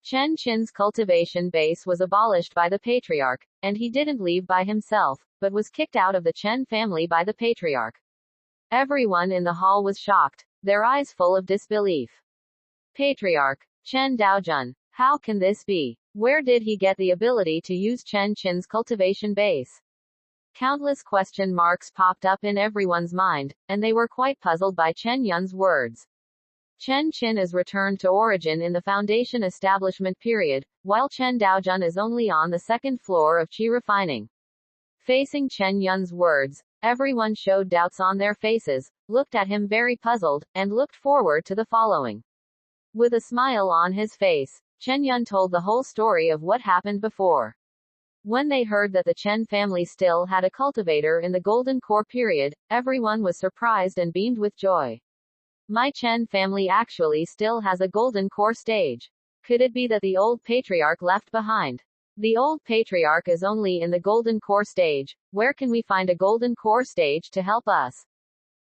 Chen Qin's cultivation base was abolished by the patriarch, and he didn't leave by himself, but was kicked out of the Chen family by the patriarch. Everyone in the hall was shocked, their eyes full of disbelief. Patriarch, Chen Daojun, how can this be? Where did he get the ability to use Chen Qin's cultivation base? Countless question marks popped up in everyone's mind, and they were quite puzzled by Chen Yun's words. Chen Qin is returned to origin in the foundation establishment period, while Chen Daojun is only on the second floor of qi refining. Facing Chen Yun's words, everyone showed doubts on their faces, looked at him very puzzled, and looked forward to the following. With a smile on his face, Chen Yun told the whole story of what happened before. When they heard that the Chen family still had a cultivator in the Golden Core period, everyone was surprised and beamed with joy. My Chen family actually still has a Golden Core stage. Could it be that the old patriarch left behind? The old patriarch is only in the Golden Core stage. Where can we find a Golden Core stage to help us?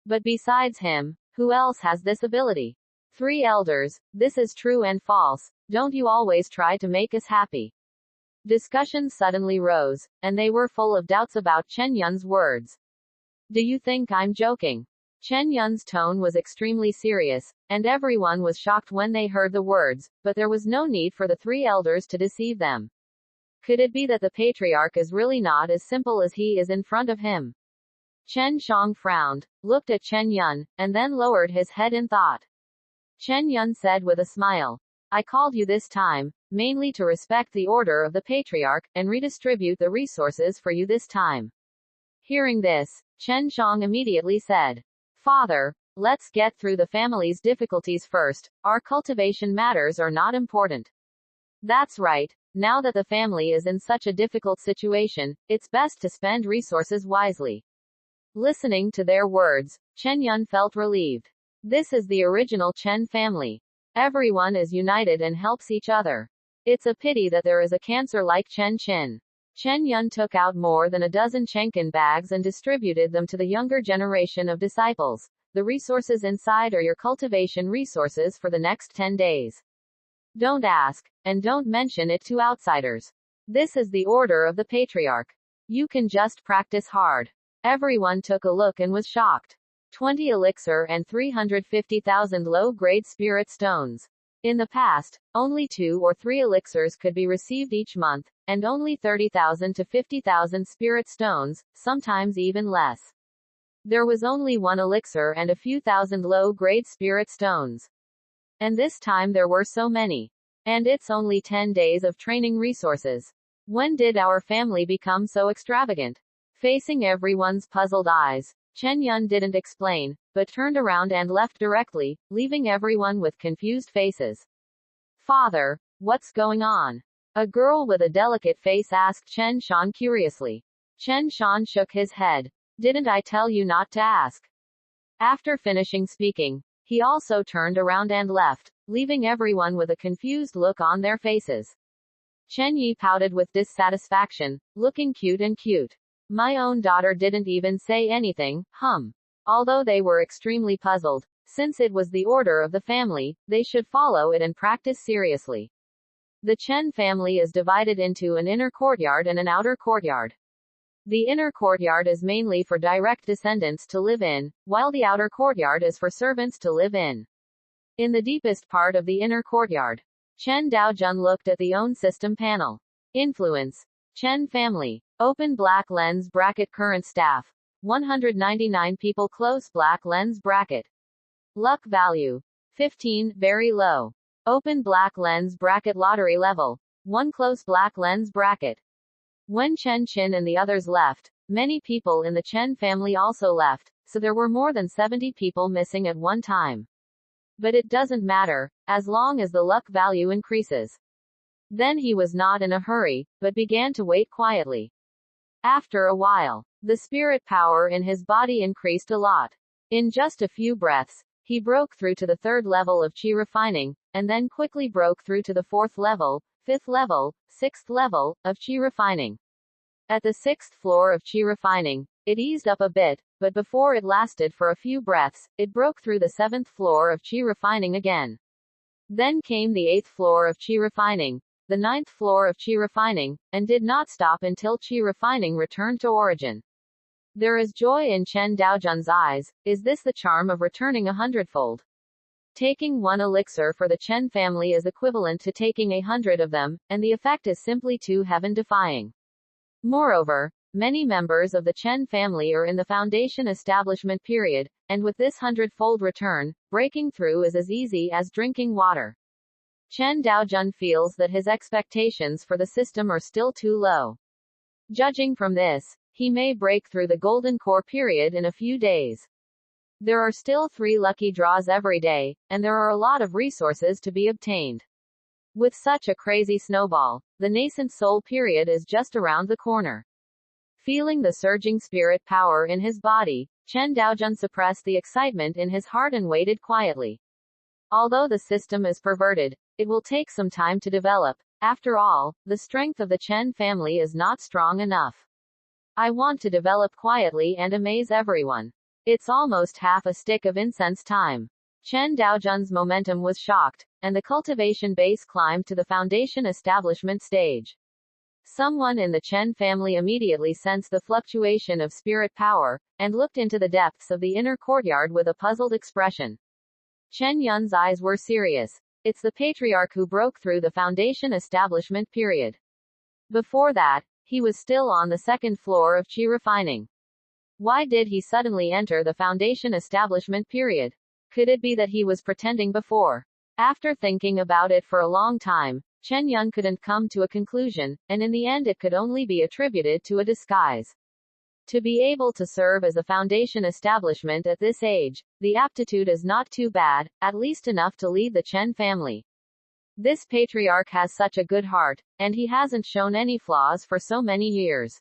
But besides him, who else has this ability? Three elders, this is true and false. Don't you always try to make us happy? Discussions suddenly rose, and they were full of doubts about Chen Yun's words. Do you think I'm joking? Chen Yun's tone was extremely serious, and everyone was shocked when they heard the words, but there was no need for the three elders to deceive them. Could it be that the patriarch is really not as simple as he is in front of him? Chen Shang frowned, looked at Chen Yun, and then lowered his head in thought. Chen Yun said with a smile, I called you this time, mainly to respect the order of the patriarch, and redistribute the resources for you this time. Hearing this, Chen Shang immediately said, Father, let's get through the family's difficulties first, our cultivation matters are not important. That's right, now that the family is in such a difficult situation, it's best to spend resources wisely. Listening to their words, Chen Yun felt relieved. This is the original Chen family. Everyone is united and helps each other. It's a pity that there is a cancer like Chen Qin. Chen Yun took out more than a dozen Chenkin bags and distributed them to the younger generation of disciples. The resources inside are your cultivation resources for the next 10 days. Don't ask, and don't mention it to outsiders. This is the order of the patriarch. You can just practice hard. Everyone took a look and was shocked. 20 elixir and 350,000 low-grade spirit stones. In the past, only 2 or 3 elixirs could be received each month, and only 30,000 to 50,000 spirit stones, sometimes even less. There was only 1 elixir and a few thousand low-grade spirit stones. And this time there were so many. And it's only 10 days of training resources. When did our family become so extravagant? Facing everyone's puzzled eyes, Chen Yun didn't explain, but turned around and left directly, leaving everyone with confused faces. Father, what's going on? A girl with a delicate face asked Chen Shan curiously. Chen Shan shook his head. Didn't I tell you not to ask? After finishing speaking, he also turned around and left, leaving everyone with a confused look on their faces. Chen Yi pouted with dissatisfaction, looking cute and cute. My own daughter didn't even say anything, Although they were extremely puzzled, since it was the order of the family, they should follow it and practice seriously. The Chen family is divided into an inner courtyard and an outer courtyard. The inner courtyard is mainly for direct descendants to live in, while the outer courtyard is for servants to live in. In the deepest part of the inner courtyard, Chen Daojun looked at the own system panel. Influence. Chen family. Open black lens bracket current staff. 199 people close black lens bracket. Luck value. 15, very low. Open black lens bracket lottery level. 1 close black lens bracket. When Chen Qin and the others left, many people in the Chen family also left, so there were more than 70 people missing at one time. But it doesn't matter, as long as the luck value increases. Then he was not in a hurry, but began to wait quietly. After a while, the spirit power in his body increased a lot. In just a few breaths, he broke through to the 3rd level of qi refining, and then quickly broke through to the 4th level, 5th level, 6th level, of qi refining. At the 6th floor of qi refining, it eased up a bit, but before it lasted for a few breaths, it broke through the 7th floor of qi refining again. Then came the 8th floor of qi refining, the 9th floor of qi refining, and did not stop until qi refining returned to origin. There is joy in Chen Daojun's eyes. Is this the charm of returning 100-fold? Taking 1 elixir for the Chen family is equivalent to taking 100 of them, and the effect is simply too heaven-defying. Moreover, many members of the Chen family are in the foundation establishment period, and with this 100-fold return, breaking through is as easy as drinking water. Chen Daojun feels that his expectations for the system are still too low. Judging from this, he may break through the golden core period in a few days. There are still 3 lucky draws every day, and there are a lot of resources to be obtained. With such a crazy snowball, the nascent soul period is just around the corner. Feeling the surging spirit power in his body, Chen Daojun suppressed the excitement in his heart and waited quietly. Although the system is perverted, it will take some time to develop. After all, the strength of the Chen family is not strong enough. I want to develop quietly and amaze everyone. It's almost half a stick of incense time. Chen Daojun's momentum was shocked, and the cultivation base climbed to the foundation establishment stage. Someone in the Chen family immediately sensed the fluctuation of spirit power, and looked into the depths of the inner courtyard with a puzzled expression. Chen Yun's eyes were serious. It's the patriarch who broke through the foundation establishment period. Before that, he was still on the 2nd floor of qi refining. Why did he suddenly enter the foundation establishment period? Could it be that he was pretending before? After thinking about it for a long time, Chen Yun couldn't come to a conclusion, and in the end it could only be attributed to a disguise. To be able to serve as a foundation establishment at this age, the aptitude is not too bad, at least enough to lead the Chen family. This patriarch has such a good heart, and he hasn't shown any flaws for so many years.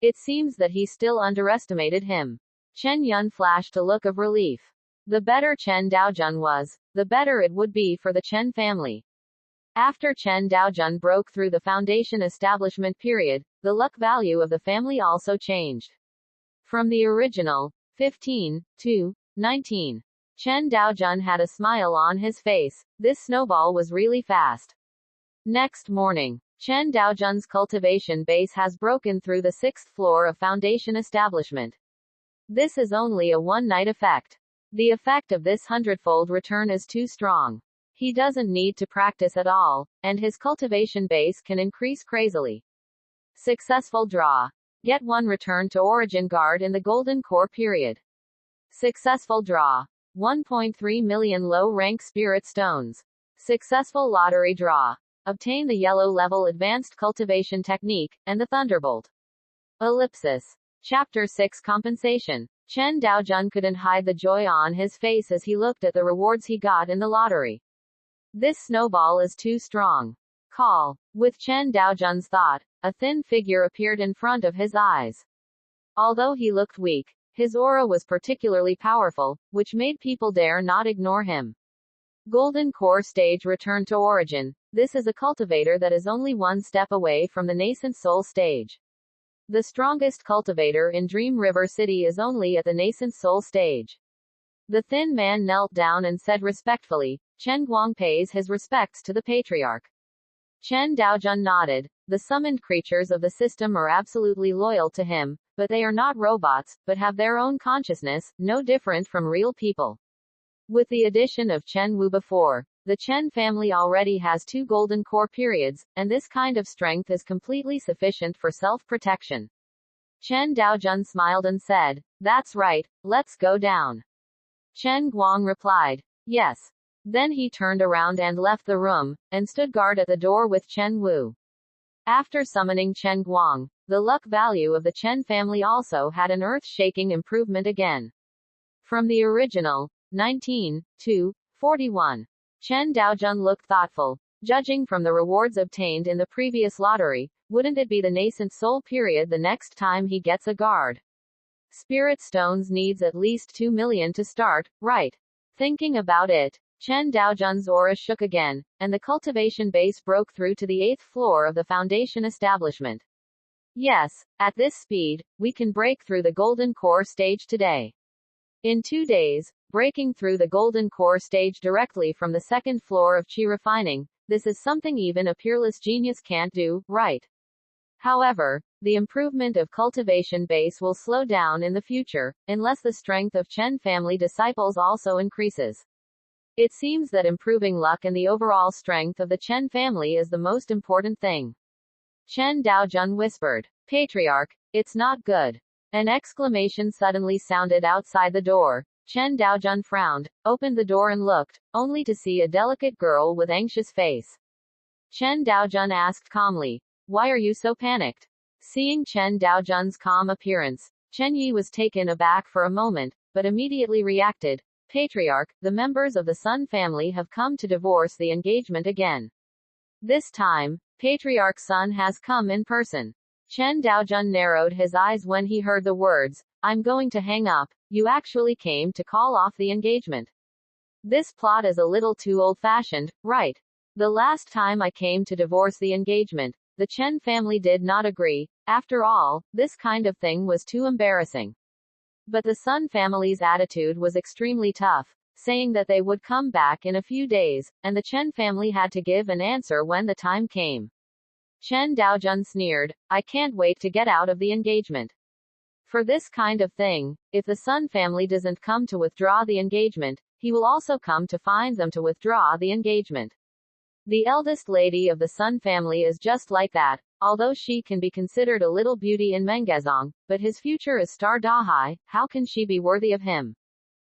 It seems that he still underestimated him. Chen Yun flashed a look of relief. The better Chen Daojun was, the better it would be for the Chen family. After Chen Daojun broke through the foundation establishment period, the luck value of the family also changed. From the original 15 to 19. Chen Daojun had a smile on his face. This snowball was really fast. Next morning, Chen Daojun's cultivation base has broken through the 6th floor of foundation establishment. This is only a one-night effect. The effect of this 100-fold return is too strong. He doesn't need to practice at all, and his cultivation base can increase crazily. Successful draw. Get 1 return to origin guard in the golden core period. Successful draw. 1.3 million low-rank spirit stones. Successful lottery draw. Obtain the yellow level advanced cultivation technique, and the thunderbolt. Ellipsis. Chapter 6 Compensation. Chen Daojun couldn't hide the joy on his face as he looked at the rewards he got in the lottery. This snowball is too strong. Call. With Chen Daojun's thought, a thin figure appeared in front of his eyes. Although he looked weak, his aura was particularly powerful, which made people dare not ignore him. Golden Core Stage Return to Origin. This is a cultivator that is only 1 step away from the nascent soul stage. The strongest cultivator in Dream River City is only at the nascent soul stage. The thin man knelt down and said respectfully, Chen Guang pays his respects to the patriarch. Chen Daojun nodded. The summoned creatures of the system are absolutely loyal to him, but they are not robots, but have their own consciousness, no different from real people. With the addition of Chen Wu before, the Chen family already has 2 golden core periods, and this kind of strength is completely sufficient for self-protection. Chen Daojun smiled and said, that's right, let's go down. Chen Guang replied, yes. Then he turned around and left the room, and stood guard at the door with Chen Wu. After summoning Chen Guang, the luck value of the Chen family also had an earth-shaking improvement again. From the original, 19, to 41. Chen Daojun looked thoughtful. Judging from the rewards obtained in the previous lottery, wouldn't it be the nascent soul period the next time he gets a guard? Spirit Stones needs at least 2 million to start, right? Thinking about it, Chen Daojun's aura shook again, and the cultivation base broke through to the 8th floor of the foundation establishment. Yes, at this speed, we can break through the golden core stage today. In 2 days, breaking through the golden core stage directly from the 2nd floor of Qi refining, this is something even a peerless genius can't do, right? However, the improvement of cultivation base will slow down in the future, unless the strength of Chen family disciples also increases. It seems that improving luck and the overall strength of the Chen family is the most important thing. Chen Daojun whispered. Patriarch, it's not good. An exclamation suddenly sounded outside the door. Chen Daojun frowned, opened the door and looked, only to see a delicate girl with anxious face. Chen Daojun asked calmly, why are you so panicked? Seeing Chen Daojun's calm appearance, Chen Yi was taken aback for a moment, but immediately reacted. Patriarch, the members of the Sun family have come to divorce the engagement again. This time, Patriarch's son has come in person. Chen Daojun narrowed his eyes when he heard the words, I'm going to hang up, you actually came to call off the engagement. This plot is a little too old-fashioned, right? The last time I came to divorce the engagement, the Chen family did not agree. After all, this kind of thing was too embarrassing. But the Sun family's attitude was extremely tough, saying that they would come back in a few days, and the Chen family had to give an answer when the time came. Chen Daojun sneered, I can't wait to get out of the engagement. For this kind of thing, if the Sun family doesn't come to withdraw the engagement, he will also come to find them to withdraw the engagement. The eldest lady of the Sun family is just like that, although she can be considered a little beauty in Mengezong, but his future is Star Dahai, how can she be worthy of him?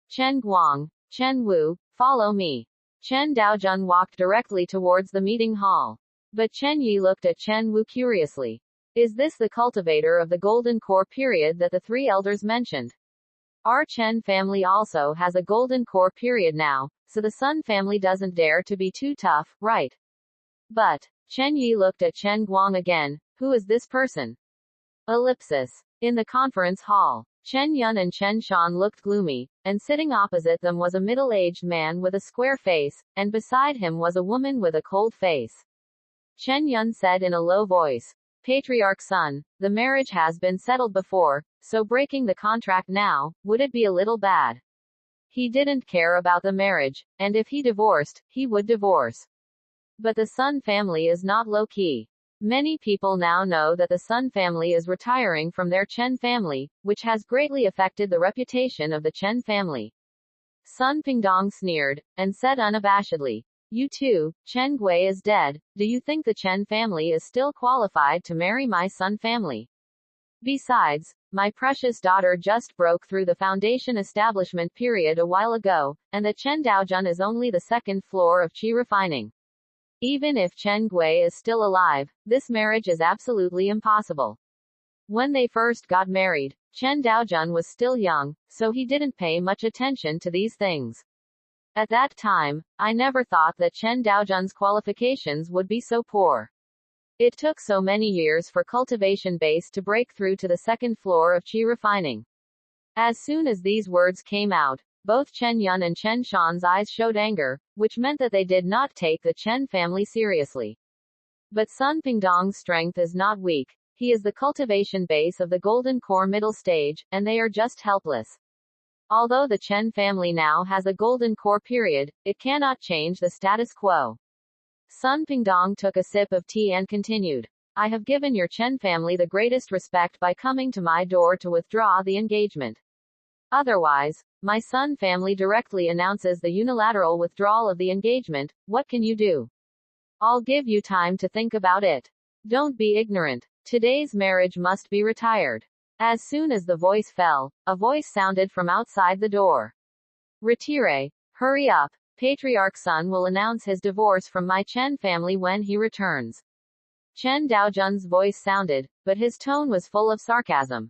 Chen Guang, Chen Wu, follow me. Chen Daojun walked directly towards the meeting hall. But Chen Yi looked at Chen Wu curiously. Is this the cultivator of the golden core period that the 3 elders mentioned? Our Chen family also has a golden core period now, so the Sun family doesn't dare to be too tough, right? But, Chen Yi looked at Chen Guang again, who is this person? Ellipsis. In the conference hall, Chen Yun and Chen Shan looked gloomy, and sitting opposite them was a middle-aged man with a square face, and beside him was a woman with a cold face. Chen Yun said in a low voice, Patriarch's son, the marriage has been settled before, so breaking the contract now, would it be a little bad? He didn't care about the marriage, and if he divorced, he would divorce. But the Sun family is not low-key. Many people now know that the Sun family is retiring from their Chen family, which has greatly affected the reputation of the Chen family. Sun Pingdong sneered, and said unabashedly, You too, Chen Gui is dead. Do you think the Chen family is still qualified to marry my Sun family? Besides, my precious daughter just broke through the foundation establishment period a while ago, and the Chen Daojun is only the second floor of Qi refining. Even if Chen Gui is still alive, this marriage is absolutely impossible. When they first got married, Chen Daojun was still young, so he didn't pay much attention to these things. At that time, I never thought that Chen Daojun's qualifications would be so poor. It took so many years for cultivation base to break through to the second floor of Qi refining. As soon as these words came out, both Chen Yun and Chen Shan's eyes showed anger, which meant that they did not take the Chen family seriously. But Sun Pingdong's strength is not weak. He is the cultivation base of the Golden Core middle stage, and they are just helpless. Although the Chen family now has a Golden Core period, it cannot change the status quo. Sun Pingdong took a sip of tea and continued. I have given your Chen family the greatest respect by coming to my door to withdraw the engagement. Otherwise, my Sun family directly announces the unilateral withdrawal of the engagement. What can you do? I'll give you time to think about it. Don't be ignorant. Today's marriage must be retired. As soon as the voice fell, a voice sounded from outside the door. Retire. Hurry up. Patriarch Sun will announce his divorce from my Chen family when he returns. Chen Daojun's voice sounded, but his tone was full of sarcasm.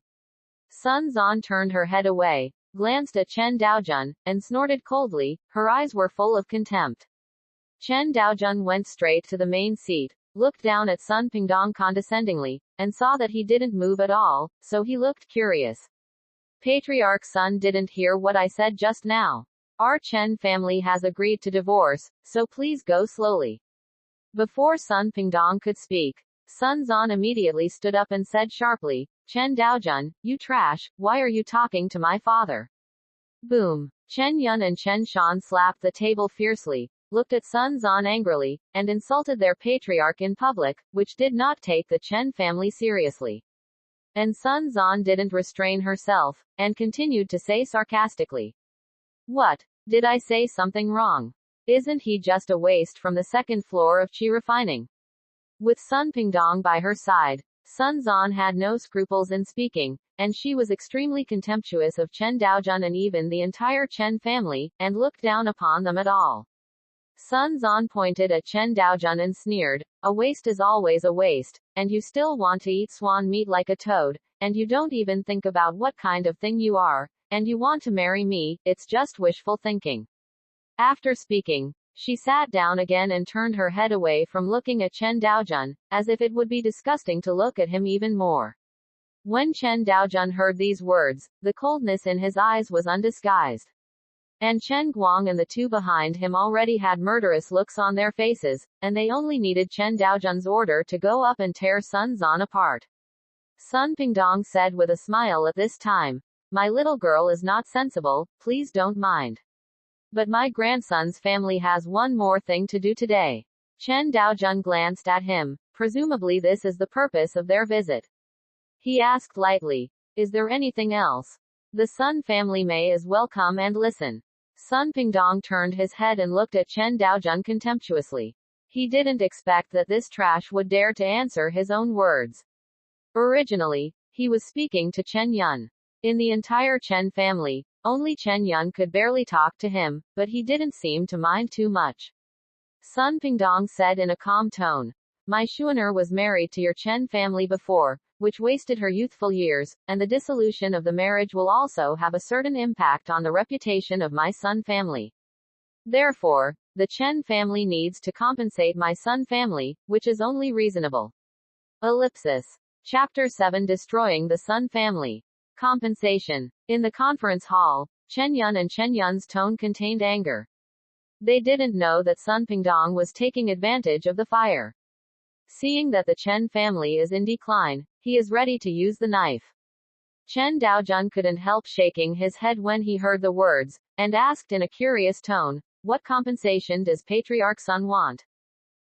Sun Zan turned her head away, glanced at Chen Daojun, and snorted coldly. Her eyes were full of contempt. Chen Daojun went straight to the main seat, looked down at Sun Pingdong condescendingly, and saw that he didn't move at all, so he looked curious. Patriarch Sun didn't hear what I said just now. Our Chen family has agreed to divorce, so please go slowly. Before Sun Pingdong could speak, Sun Zan immediately stood up and said sharply, Chen Daojun, you trash, why are you talking to my father? Boom. Chen Yun and Chen Shan slapped the table fiercely, looked at Sun Zan angrily, and insulted their patriarch in public, which did not take the Chen family seriously. And Sun Zan didn't restrain herself, and continued to say sarcastically, what? Did I say something wrong? Isn't he just a waste from the second floor of Qi refining? With Sun Pingdong by her side, Sun Zan had no scruples in speaking, and she was extremely contemptuous of Chen Daojun and even the entire Chen family, and looked down upon them at all. Sun Zan pointed at Chen Daojun and sneered, a waste is always a waste, and you still want to eat swan meat like a toad, and you don't even think about what kind of thing you are, and you want to marry me, it's just wishful thinking. After speaking, she sat down again and turned her head away from looking at Chen Daojun, as if it would be disgusting to look at him even more. When Chen Daojun heard these words, the coldness in his eyes was undisguised. And Chen Guang and the two behind him already had murderous looks on their faces, and they only needed Chen Daojun's order to go up and tear Sun Zan apart. Sun Pingdong said with a smile at this time, my little girl is not sensible, please don't mind. But my grandson's family has one more thing to do today. Chen Daojun glanced at him. Presumably this is the purpose of their visit. He asked lightly, is there anything else? The Sun family may as well come and listen. Sun Pingdong turned his head and looked at Chen Daojun contemptuously. He didn't expect that this trash would dare to answer his own words. Originally, he was speaking to Chen Yun. In the entire Chen family, only Chen Yun could barely talk to him, but he didn't seem to mind too much. Sun Pingdong said in a calm tone, my Xuaner was married to your Chen family before, which wasted her youthful years, and the dissolution of the marriage will also have a certain impact on the reputation of my Sun family. Therefore, the Chen family needs to compensate my Sun family, which is only reasonable. Ellipsis. Chapter 7 Destroying the Sun Family. Compensation. In the conference hall, Chen Yun and Chen Yun's tone contained anger. They didn't know that Sun Pingdong was taking advantage of the fire. Seeing that the Chen family is in decline, he is ready to use the knife. Chen Daojun couldn't help shaking his head when he heard the words, and asked in a curious tone, what compensation does Patriarch Sun want?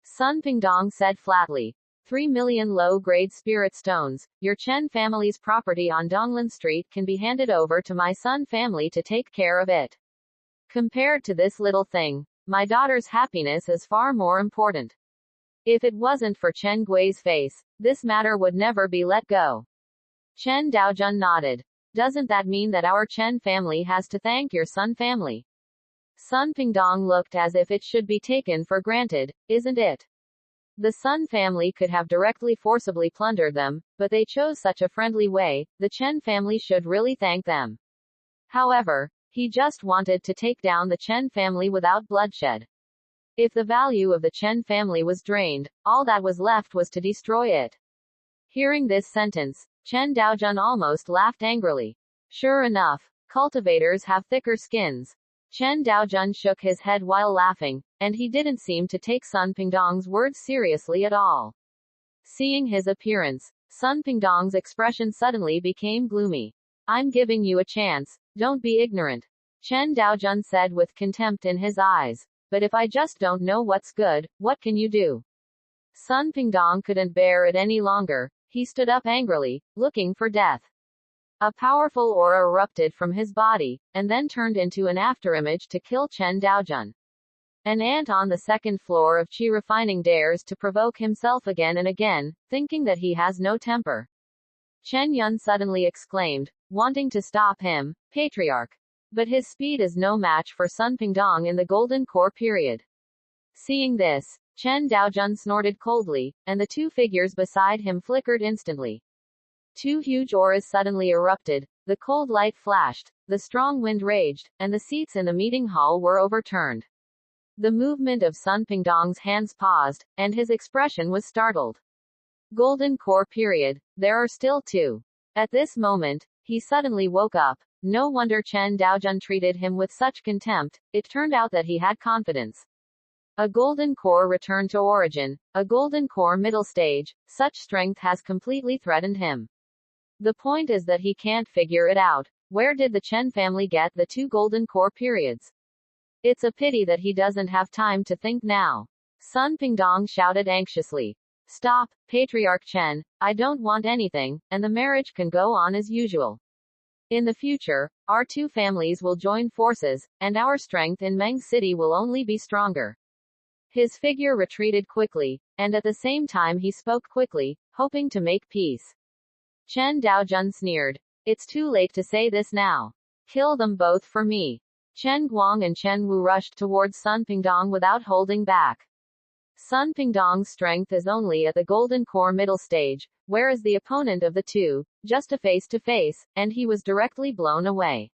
Sun Pingdong said flatly, 3 million low-grade spirit stones, your Chen family's property on Donglan Street can be handed over to my Sun family to take care of it. Compared to this little thing, my daughter's happiness is far more important. If it wasn't for Chen Gui's face, this matter would never be let go. Chen Daojun nodded. Doesn't that mean that our Chen family has to thank your Sun family? Sun Pingdong looked as if it should be taken for granted, isn't it? The Sun family could have directly forcibly plundered them, but they chose such a friendly way. The Chen family should really thank them. However, he just wanted to take down the Chen family without bloodshed. If the value of the Chen family was drained, all that was left was to destroy it. Hearing this sentence, Chen Daojun almost laughed angrily. Sure enough, cultivators have thicker skins. Chen Daojun shook his head while laughing, and he didn't seem to take Sun Pingdong's words seriously at all. Seeing his appearance, Sun Pingdong's expression suddenly became gloomy. I'm giving you a chance, don't be ignorant. Chen Daojun said with contempt in his eyes. But if I just don't know what's good, what can you do? Sun Pingdong couldn't bear it any longer. He stood up angrily, looking for death. A powerful aura erupted from his body, and then turned into an afterimage to kill Chen Daojun. An ant on the second floor of Qi Refining dares to provoke himself again and again, thinking that he has no temper. Chen Yun suddenly exclaimed, wanting to stop him, Patriarch. But his speed is no match for Sun Pingdong in the Golden Core period. Seeing this, Chen Daojun snorted coldly, and the two figures beside him flickered instantly. Two huge auras suddenly erupted, the cold light flashed, the strong wind raged, and the seats in the meeting hall were overturned. The movement of Sun Pingdong's hands paused, and his expression was startled. Golden Core period, there are still two. At this moment, he suddenly woke up. No wonder Chen Daojun treated him with such contempt. It turned out that he had confidence. A Golden Core return to origin, a Golden Core middle stage, such strength has completely threatened him. The point is that he can't figure it out. Where did the Chen family get the two Golden Core periods? It's a pity that he doesn't have time to think now. Sun Pingdong shouted anxiously. Stop, Patriarch Chen, I don't want anything, and the marriage can go on as usual. In the future, our two families will join forces, and our strength in Meng City will only be stronger. His figure retreated quickly, and at the same time he spoke quickly, hoping to make peace. Chen Daojun sneered. It's too late to say this now. Kill them both for me. Chen Guang and Chen Wu rushed towards Sun Pingdong without holding back. Sun Pingdong's strength is only at the Golden Core middle stage, whereas the opponent of the two, just a face-to-face, and he was directly blown away.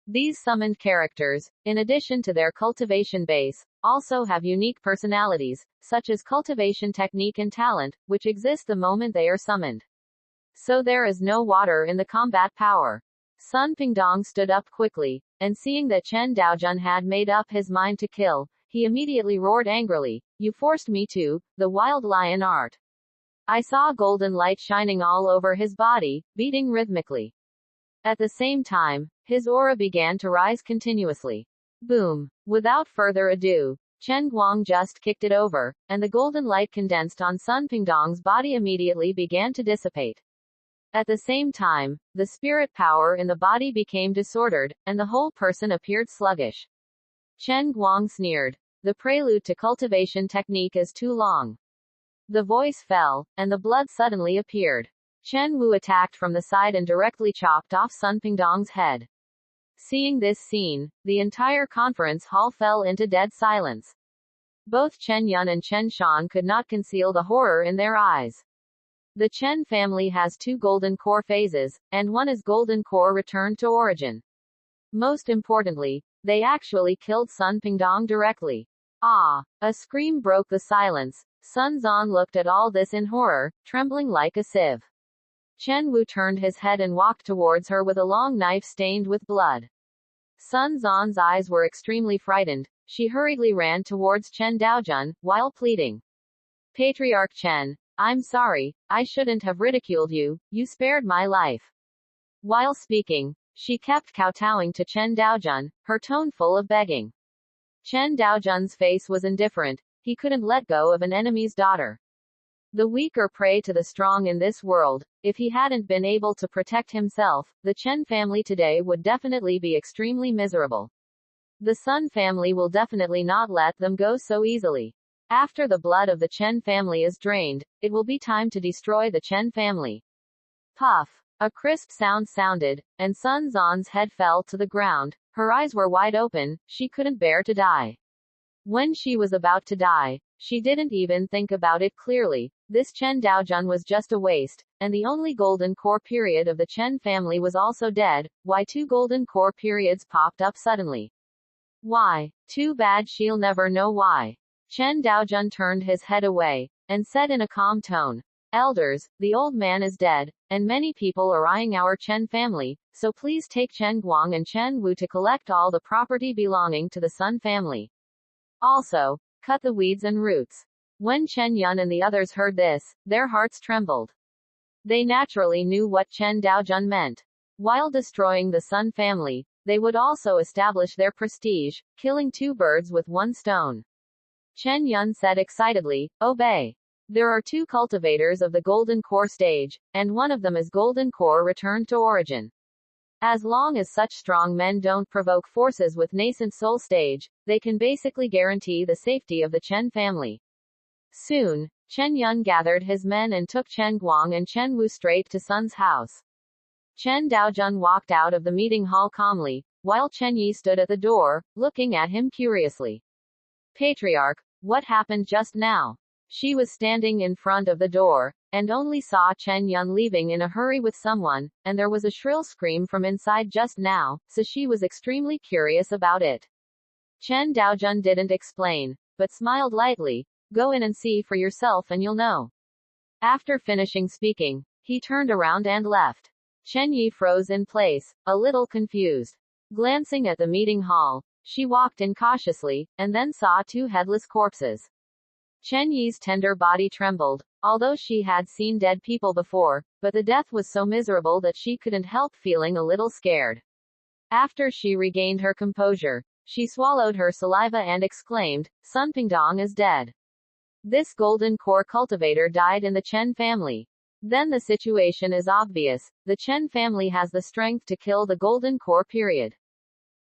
These summoned characters, in addition to their cultivation base, also have unique personalities, such as cultivation technique and talent, which exist the moment they are summoned. So there is no water in the combat power. Sun Pingdong stood up quickly, and seeing that Chen Daojun had made up his mind to kill, he immediately roared angrily, You forced me to, the wild lion art. I saw golden light shining all over his body, beating rhythmically. At the same time, his aura began to rise continuously. Boom. Without further ado, Chen Guang just kicked it over, and the golden light condensed on Sun Pingdong's body immediately began to dissipate. At the same time, the spirit power in the body became disordered, and the whole person appeared sluggish. Chen Guang sneered. The prelude to cultivation technique is too long. The voice fell, and the blood suddenly appeared. Chen Wu attacked from the side and directly chopped off Sun Pingdong's head. Seeing this scene, the entire conference hall fell into dead silence. Both Chen Yun and Chen Shan could not conceal the horror in their eyes. The Chen family has two Golden Core phases, and one is Golden Core returned to origin. Most importantly, they actually killed Sun Pingdong directly. Ah! A scream broke the silence. Sun Zan looked at all this in horror, trembling like a sieve. Chen Wu turned his head and walked towards her with a long knife stained with blood. Sun Zan's eyes were extremely frightened. She hurriedly ran towards Chen Daojun, while pleading. Patriarch Chen, I'm sorry, I shouldn't have ridiculed you, you spared my life. While speaking, she kept kowtowing to Chen Daojun, her tone full of begging. Chen Daojun's face was indifferent, he couldn't let go of an enemy's daughter. The weak are prey to the strong in this world. If he hadn't been able to protect himself, the Chen family today would definitely be extremely miserable. The Sun family will definitely not let them go so easily. After the blood of the Chen family is drained, it will be time to destroy the Chen family. Puff. A crisp sound sounded, and Sun Zan's head fell to the ground. Her eyes were wide open, she couldn't bear to die. When she was about to die, she didn't even think about it clearly. This Chen Daojun was just a waste, and the only golden core period of the Chen family was also dead. Why two golden core periods popped up suddenly? Why? Too bad she'll never know why. Chen Daojun turned his head away, and said in a calm tone, Elders, the old man is dead, and many people are eyeing our Chen family, so please take Chen Guang and Chen Wu to collect all the property belonging to the Sun family. Also, cut the weeds and roots. When Chen Yun and the others heard this, their hearts trembled. They naturally knew what Chen Daojun meant. While destroying the Sun family, they would also establish their prestige, killing two birds with one stone. Chen Yun said excitedly, Obey. There are two cultivators of the Golden Core stage, and one of them is Golden Core returned to origin. As long as such strong men don't provoke forces with nascent soul stage, they can basically guarantee the safety of the Chen family. Soon, Chen Yun gathered his men and took Chen Guang and Chen Wu straight to Sun's house. Chen Daojun walked out of the meeting hall calmly, while Chen Yi stood at the door, looking at him curiously. Patriarch, what happened just now? She was standing in front of the door, and only saw Chen Yun leaving in a hurry with someone, and there was a shrill scream from inside just now, so she was extremely curious about it. Chen Daojun didn't explain, but smiled lightly. Go in and see for yourself and you'll know. After finishing speaking, he turned around and left. Chen Yi froze in place, a little confused. Glancing at the meeting hall, she walked in cautiously, and then saw two headless corpses. Chen Yi's tender body trembled, although she had seen dead people before, but the death was so miserable that she couldn't help feeling a little scared. After she regained her composure, she swallowed her saliva and exclaimed, Sun Pingdong is dead. This golden core cultivator died in the Chen family. Then the situation is obvious, the Chen family has the strength to kill the golden core period.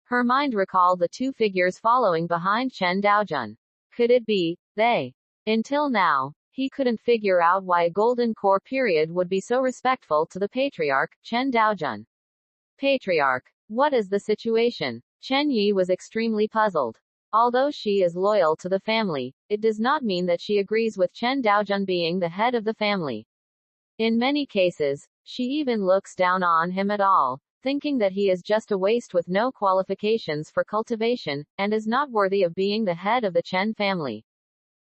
Her mind recalled the two figures following behind Chen Daojun. Could it be they? Until now, he couldn't figure out why a golden core period would be so respectful to the patriarch, Chen Daojun. Patriarch, what is the situation? Chen Yi was extremely puzzled. Although she is loyal to the family, it does not mean that she agrees with Chen Daojun being the head of the family. In many cases, she even looks down on him at all, thinking that he is just a waste with no qualifications for cultivation, and is not worthy of being the head of the Chen family.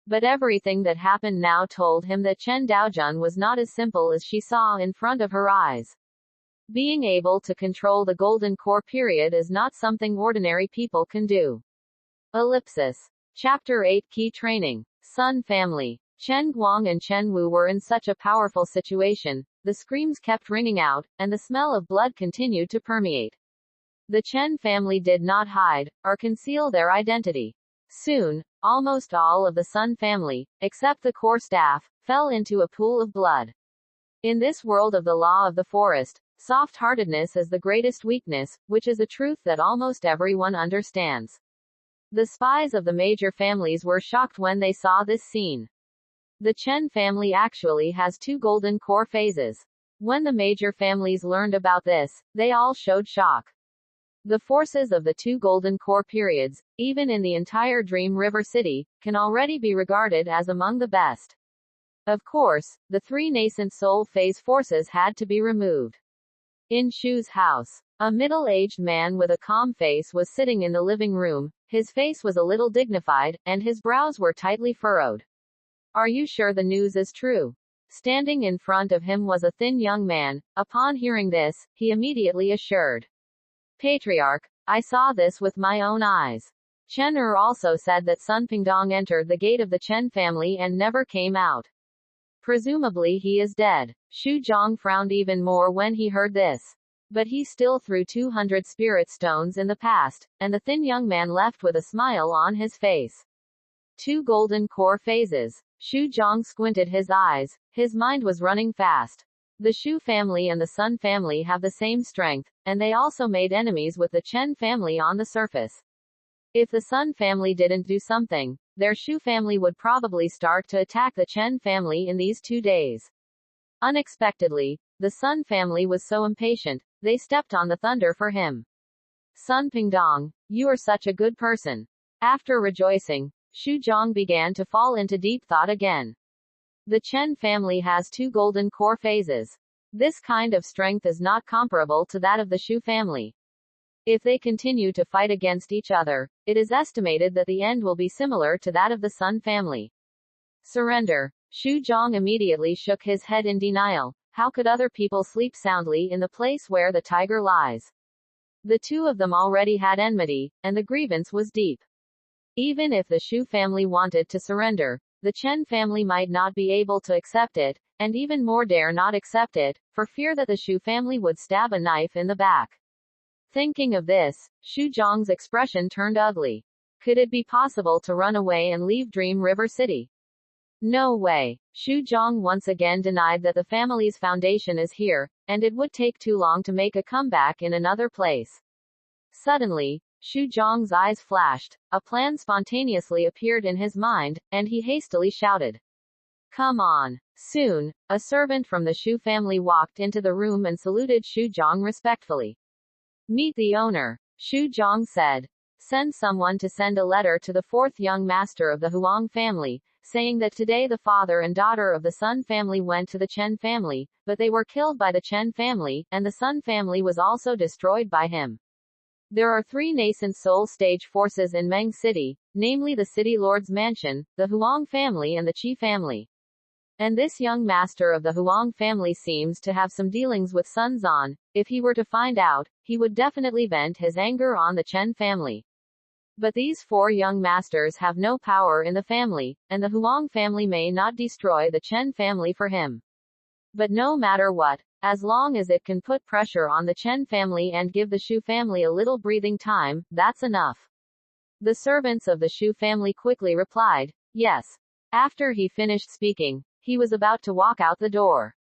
But everything that happened now told him that Chen Daojun was not as simple as she saw in front of her eyes. Being able to control the golden core period is not something ordinary people can do. Ellipsis. Chapter 8 Key Training. Sun Family. Chen Guang and Chen Wu were in such a powerful situation, the screams kept ringing out, and the smell of blood continued to permeate. The Chen family did not hide, or conceal their identity. Soon, almost all of the Sun family, except the core staff, fell into a pool of blood. In this world of the law of the forest, soft-heartedness is the greatest weakness, which is a truth that almost everyone understands. The spies of the major families were shocked when they saw this scene. The Chen family actually has two golden core phases. When the major families learned about this, they all showed shock. The forces of the two golden core periods, even in the entire Dream River City, can already be regarded as among the best. Of course, the three nascent soul phase forces had to be removed. In Shu's house, a middle-aged man with a calm face was sitting in the living room. His face was a little dignified, and his brows were tightly furrowed. Are you sure the news is true? Standing in front of him was a thin young man. Upon hearing this, he immediately assured. Patriarch, I saw this with my own eyes. Chen also said that Sun Pingdong entered the gate of the Chen family and never came out. Presumably he is dead. Xu Zhang frowned even more when he heard this. But he still threw 200 spirit stones in the past, and the thin young man left with a smile on his face. Two golden core phases. Xu Zhang squinted his eyes, his mind was running fast. The Xu family and the Sun family have the same strength, and they also made enemies with the Chen family on the surface. If the Sun family didn't do something, their Shu family would probably start to attack the Chen family in these 2 days. Unexpectedly, the Sun family was so impatient, they stepped on the thunder for him. Sun Pingdong, you are such a good person. After rejoicing, Xu Zhong began to fall into deep thought again. The Chen family has 2 golden core phases. This kind of strength is not comparable to that of the Shu family. If they continue to fight against each other, it is estimated that the end will be similar to that of the Sun family. Surrender. Xu Zhong immediately shook his head in denial. How could other people sleep soundly in the place where the tiger lies? The 2 of them already had enmity, and the grievance was deep. Even if the Shu family wanted to surrender, the Chen family might not be able to accept it, and even more dare not accept it, for fear that the Shu family would stab a knife in the back. Thinking of this, Xu Zhong's expression turned ugly. Could it be possible to run away and leave Dream River City? No way. Xu Zhong once again denied that the family's foundation is here, and it would take too long to make a comeback in another place. Suddenly, Xu Zhong's eyes flashed, a plan spontaneously appeared in his mind, and he hastily shouted. Come on. Soon, a servant from the Xu family walked into the room and saluted Xu Zhong respectfully. Meet the owner, Xu Zhong said. Send someone to send a letter to the 4th young master of the Huang family, saying that today the father and daughter of the Sun family went to the Chen family, but they were killed by the Chen family, and the Sun family was also destroyed by him. There are 3 nascent soul stage forces in Meng City, namely the City Lord's Mansion, the Huang family and the Qi family. And this young master of the Huang family seems to have some dealings with Sun Zan. If he were to find out, he would definitely vent his anger on the Chen family. But these 4 young masters have no power in the family, and the Huang family may not destroy the Chen family for him. But no matter what, as long as it can put pressure on the Chen family and give the Shu family a little breathing time, that's enough. The servants of the Shu family quickly replied, yes. After he finished speaking, he was about to walk out the door.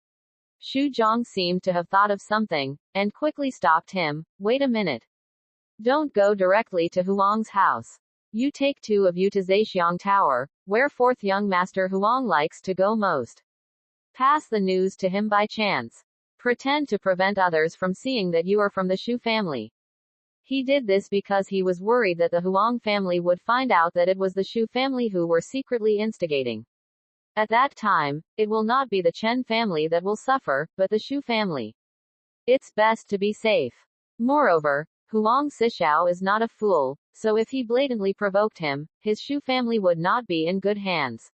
Xu Zhong seemed to have thought of something, and quickly stopped him. Wait a minute. Don't go directly to Huang's house. You take 2 of you to Zhexiang Tower, where 4th young master Huang likes to go most. Pass the news to him by chance. Pretend to prevent others from seeing that you are from the Shu family. He did this because he was worried that the Huang family would find out that it was the Shu family who were secretly instigating. At that time, it will not be the Chen family that will suffer, but the Shu family. It's best to be safe. Moreover, Huang Sixiao is not a fool, so if he blatantly provoked him, his Shu family would not be in good hands.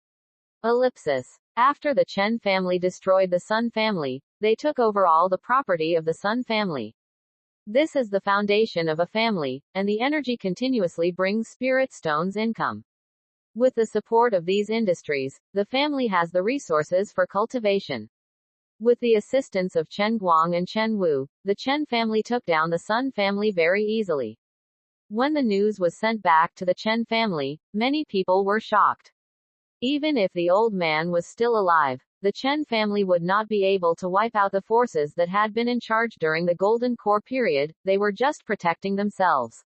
Ellipsis. After the Chen family destroyed the Sun family, they took over all the property of the Sun family. This is the foundation of a family, and the energy continuously brings spirit stones income. With the support of these industries, the family has the resources for cultivation. With the assistance of Chen Guang and Chen Wu, the Chen family took down the Sun family very easily. When the news was sent back to the Chen family, many people were shocked. Even if the old man was still alive, the Chen family would not be able to wipe out the forces that had been in charge during the Golden Core period, they were just protecting themselves.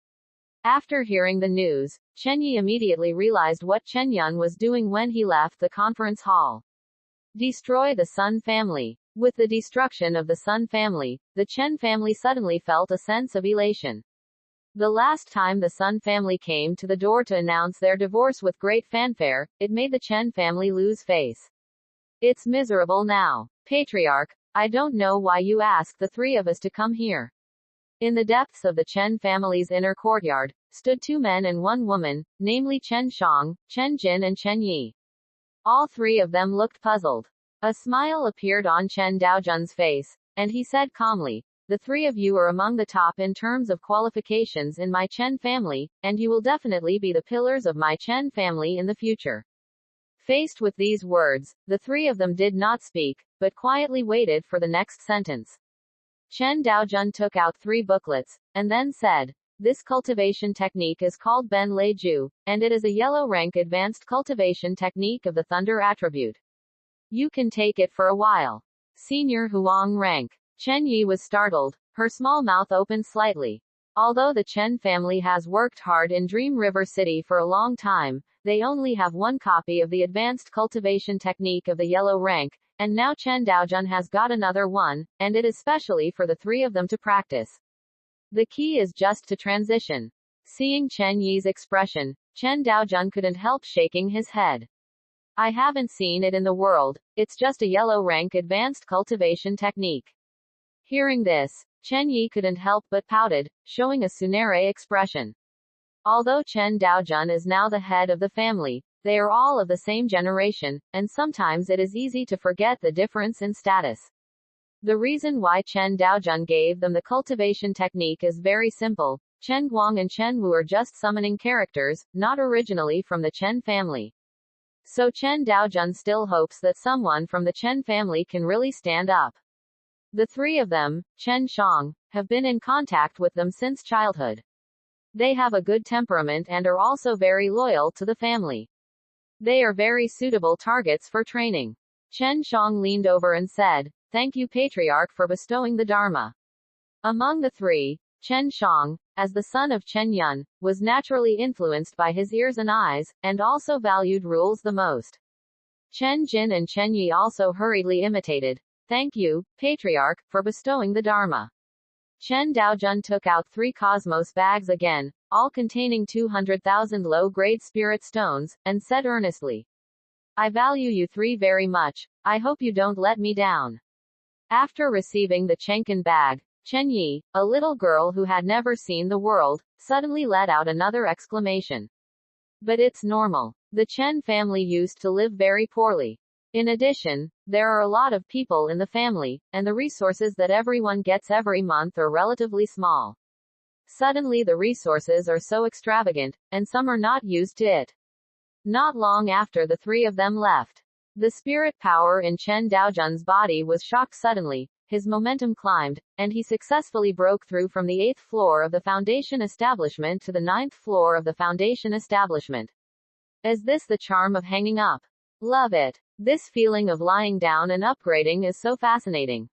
After hearing the news, Chen Yi immediately realized what Chen Yun was doing when he left the conference hall. Destroy the Sun family. With the destruction of the Sun family, the Chen family suddenly felt a sense of elation. The last time the Sun family came to the door to announce their divorce with great fanfare, it made the Chen family lose face. It's miserable now. Patriarch, I don't know why you asked the 3 of us to come here. In the depths of the Chen family's inner courtyard, stood 2 men and 1 woman, namely Chen Shang, Chen Jin and Chen Yi. All 3 of them looked puzzled. A smile appeared on Chen Daojun's face, and he said calmly, the 3 of you are among the top in terms of qualifications in my Chen family, and you will definitely be the pillars of my Chen family in the future. Faced with these words, the 3 of them did not speak, but quietly waited for the next sentence. Chen Daojun took out 3 booklets, and then said, this cultivation technique is called Ben Lei Ju, and it is a yellow rank advanced cultivation technique of the Thunder attribute. You can take it for a while. Senior Huang rank. Chen Yi was startled, her small mouth opened slightly. Although the Chen family has worked hard in Dream River City for a long time, they only have one copy of the advanced cultivation technique of the yellow rank, and now Chen Daojun has got another one, and it is specially for the three of them to practice. The key is just to transition. Seeing Chen Yi's expression, Chen Daojun couldn't help shaking his head. I haven't seen it in the world, it's just a yellow rank advanced cultivation technique. Hearing this, Chen Yi couldn't help but pouted, showing a Tsunere expression. Although Chen Daojun is now the head of the family, they are all of the same generation, and sometimes it is easy to forget the difference in status. The reason why Chen Daojun gave them the cultivation technique is very simple. Chen Guang and Chen Wu are just summoning characters, not originally from the Chen family. So Chen Daojun still hopes that someone from the Chen family can really stand up. The three of them, Chen Shang, have been in contact with them since childhood. They have a good temperament and are also very loyal to the family. They are very suitable targets for training. Chen Shang leaned over and said, "Thank you, Patriarch, for bestowing the Dharma." Among the three, Chen Shang, as the son of Chen Yun, was naturally influenced by his ears and eyes, and also valued rules the most. Chen Jin and Chen Yi also hurriedly imitated, "Thank you, Patriarch, for bestowing the Dharma." Chen Daojun took out 3 cosmos bags again, all containing 200,000 low-grade spirit stones, and said earnestly, "I value you 3 very much, I hope you don't let me down." After receiving the Chenkin bag, Chen Yi, a little girl who had never seen the world, suddenly let out another exclamation. But it's normal. The Chen family used to live very poorly. In addition, there are a lot of people in the family, and the resources that everyone gets every month are relatively small. Suddenly the resources are so extravagant, and some are not used to it. Not long after the 3 of them left, the spirit power in Chen Daojun's body was shocked suddenly, his momentum climbed, and he successfully broke through from the 8th floor of the Foundation establishment to the 9th floor of the Foundation establishment. Is this the charm of hanging up? Love it. This feeling of lying down and upgrading is so fascinating.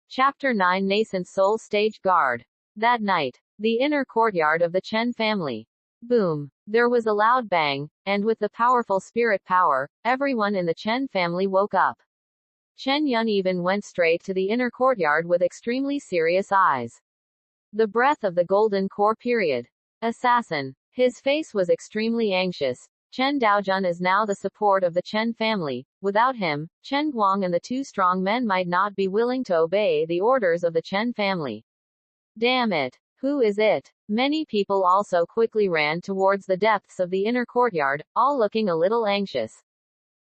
Chapter 9 Nascent Soul Stage Guard. That night, the inner courtyard of the Chen family. Boom. There was a loud bang, and with the powerful spirit power, everyone in the Chen family woke up. Chen Yun even went straight to the inner courtyard with extremely serious eyes. The breath of the golden core period. Assassin. His face was extremely anxious. Chen Daojun is now the support of the Chen family. Without him, Chen Guang and the 2 strong men might not be willing to obey the orders of the Chen family. Damn it. Who is it? Many people also quickly ran towards the depths of the inner courtyard, all looking a little anxious.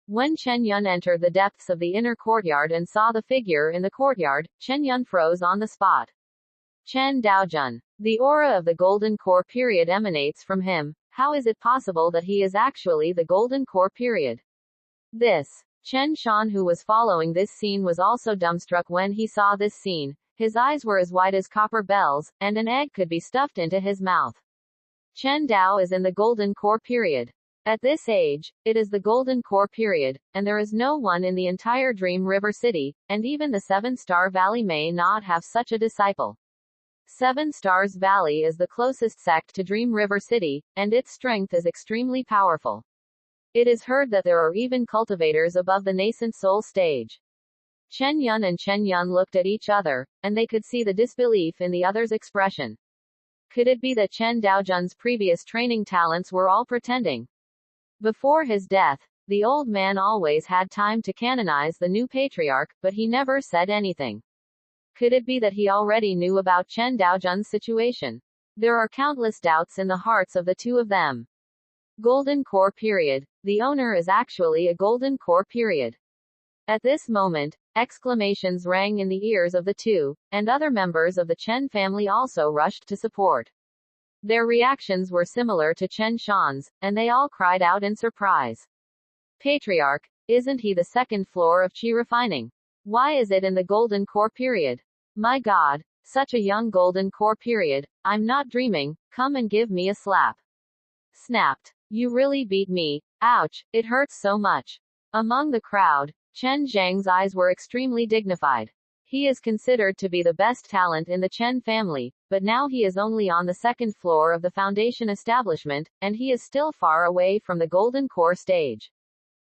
When Chen Yun entered the depths of the inner courtyard and saw the figure in the courtyard, Chen Yun froze on the spot. Chen Daojun. The aura of the golden core period emanates from him. How is it possible that he is actually the golden core period? This. Chen Shan, who was following this scene, was also dumbstruck when he saw this scene. His eyes were as wide as copper bells, and an egg could be stuffed into his mouth. Chen Dao is in the golden core period. At this age, it is the golden core period, and there is no one in the entire Dream River City, and even the 7-Star Valley may not have such a disciple. 7 Stars Valley is the closest sect to Dream River City, and its strength is extremely powerful. It is heard that there are even cultivators above the nascent soul stage. Chen Yun and Chen Yun looked at each other, and they could see the disbelief in the other's expression. Could it be that Chen Daojun's previous training talents were all pretending? Before his death, the old man always had time to canonize the new patriarch, but he never said anything. Could it be that he already knew about Chen Daojun's situation? There are countless doubts in the hearts of the 2 of them. Golden core period. The owner is actually a golden core period. At this moment, exclamations rang in the ears of the 2, and other members of the Chen family also rushed to support. Their reactions were similar to Chen Shan's, and they all cried out in surprise. Patriarch, isn't he the 2nd floor of Qi refining? Why is it in the golden core period? My God, such a young golden core period, I'm not dreaming, come and give me a slap. Snapped. You really beat me, ouch, it hurts so much. Among the crowd, Chen Zhang's eyes were extremely dignified. He is considered to be the best talent in the Chen family, but now he is only on the second floor of the foundation establishment, and he is still far away from the golden core stage.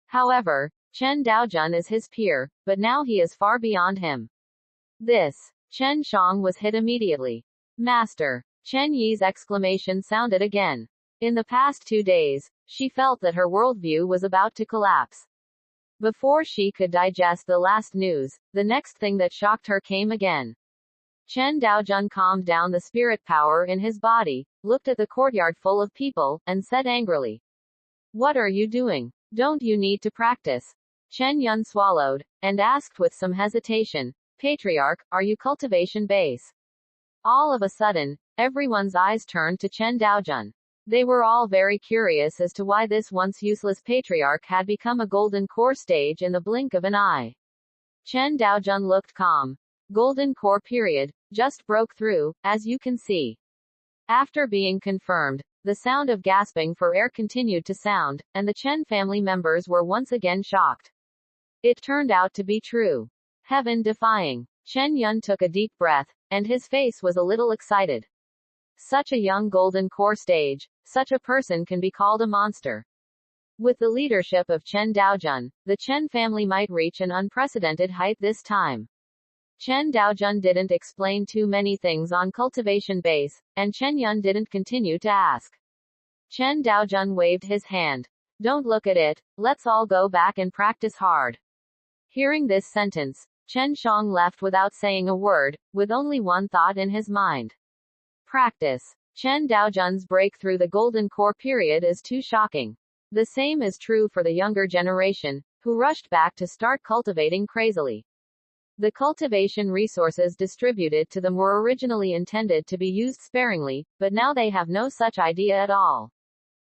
However, Chen Daojun is his peer, but now he is far beyond him. This. Chen Shang was hit immediately. Master. Chen Yi's exclamation sounded again. In the past 2 days, she felt that her worldview was about to collapse. Before she could digest the last news, the next thing that shocked her came again. Chen Daojun calmed down the spirit power in his body, looked at the courtyard full of people, and said angrily, "What are you doing? Don't you need to practice?" Chen Yun swallowed, and asked with some hesitation, "Patriarch, are you cultivation base?" All of a sudden, everyone's eyes turned to Chen Daojun. They were all very curious as to why this once useless patriarch had become a golden core stage in the blink of an eye. Chen Daojun looked calm. Golden core period, just broke through, as you can see. After being confirmed, the sound of gasping for air continued to sound, and the Chen family members were once again shocked. It turned out to be true. Heaven-defying. Chen Yun took a deep breath, and his face was a little excited. Such a young golden core stage, such a person can be called a monster. With the leadership of Chen Daojun, the Chen family might reach an unprecedented height this time. Chen Daojun didn't explain too many things on cultivation base, and Chen Yun didn't continue to ask. Chen Daojun waved his hand. "Don't look at it, let's all go back and practice hard." Hearing this sentence, Chen Shang left without saying a word, with only one thought in his mind. Practice. Chen Daojun's break through the golden core period is too shocking. The same is true for the younger generation, who rushed back to start cultivating crazily. The cultivation resources distributed to them were originally intended to be used sparingly, but now they have no such idea at all.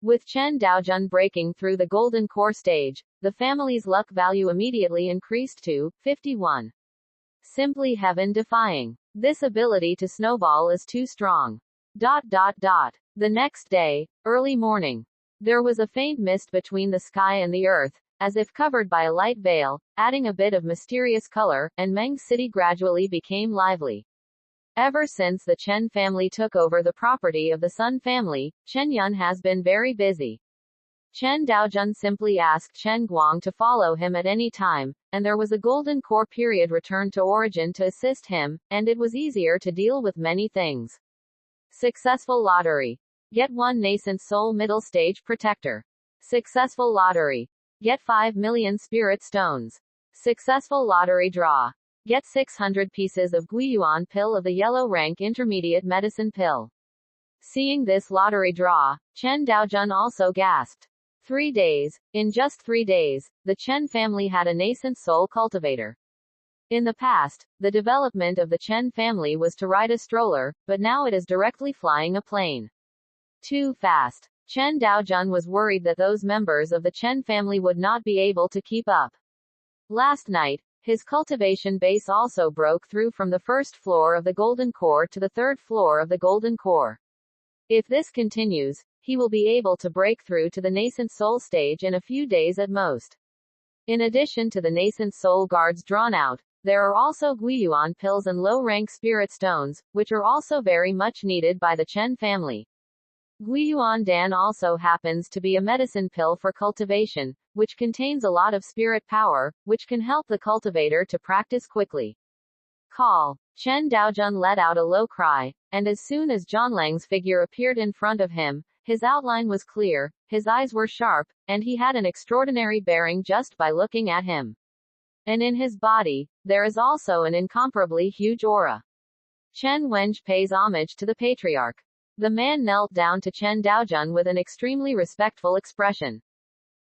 With Chen Daojun breaking through the golden core stage, the family's luck value immediately increased to 51. Simply heaven-defying. This ability to snowball is too strong. The next day, early morning. There was a faint mist between the sky and the earth, as if covered by a light veil, adding a bit of mysterious color, and Meng City gradually became lively. Ever since the Chen family took over the property of the Sun family, Chen Yun has been very busy. Chen Daojun simply asked Chen Guang to follow him at any time, and there was a golden core period return to origin to assist him, and it was easier to deal with many things. Successful lottery. Get 1 nascent soul middle stage protector. Successful lottery. Get 5 million spirit stones. Successful lottery draw. Get 600 pieces of Guiyuan pill of the yellow rank intermediate medicine pill. Seeing this lottery draw, Chen Daojun also gasped. 3 days. In just 3 days, the Chen family had a nascent soul cultivator. In the past, the development of the Chen family was to ride a stroller, but now it is directly flying a plane. Too fast. Chen Daojun was worried that those members of the Chen family would not be able to keep up. Last night, his cultivation base also broke through from the first floor of the Golden Core to the third floor of the Golden Core. If this continues, he will be able to break through to the nascent soul stage in a few days at most. In addition to the nascent soul guards drawn out, there are also Guiyuan pills and low-rank spirit stones, which are also very much needed by the Chen family. Guiyuan Dan also happens to be a medicine pill for cultivation, which contains a lot of spirit power, which can help the cultivator to practice quickly. Call. Chen Daojun let out a low cry, and as soon as Zhonglang's figure appeared in front of him, his outline was clear, his eyes were sharp, and he had an extraordinary bearing just by looking at him. And in his body, there is also an incomparably huge aura. Chen Wenj pays homage to the patriarch. The man knelt down to Chen Daojun with an extremely respectful expression.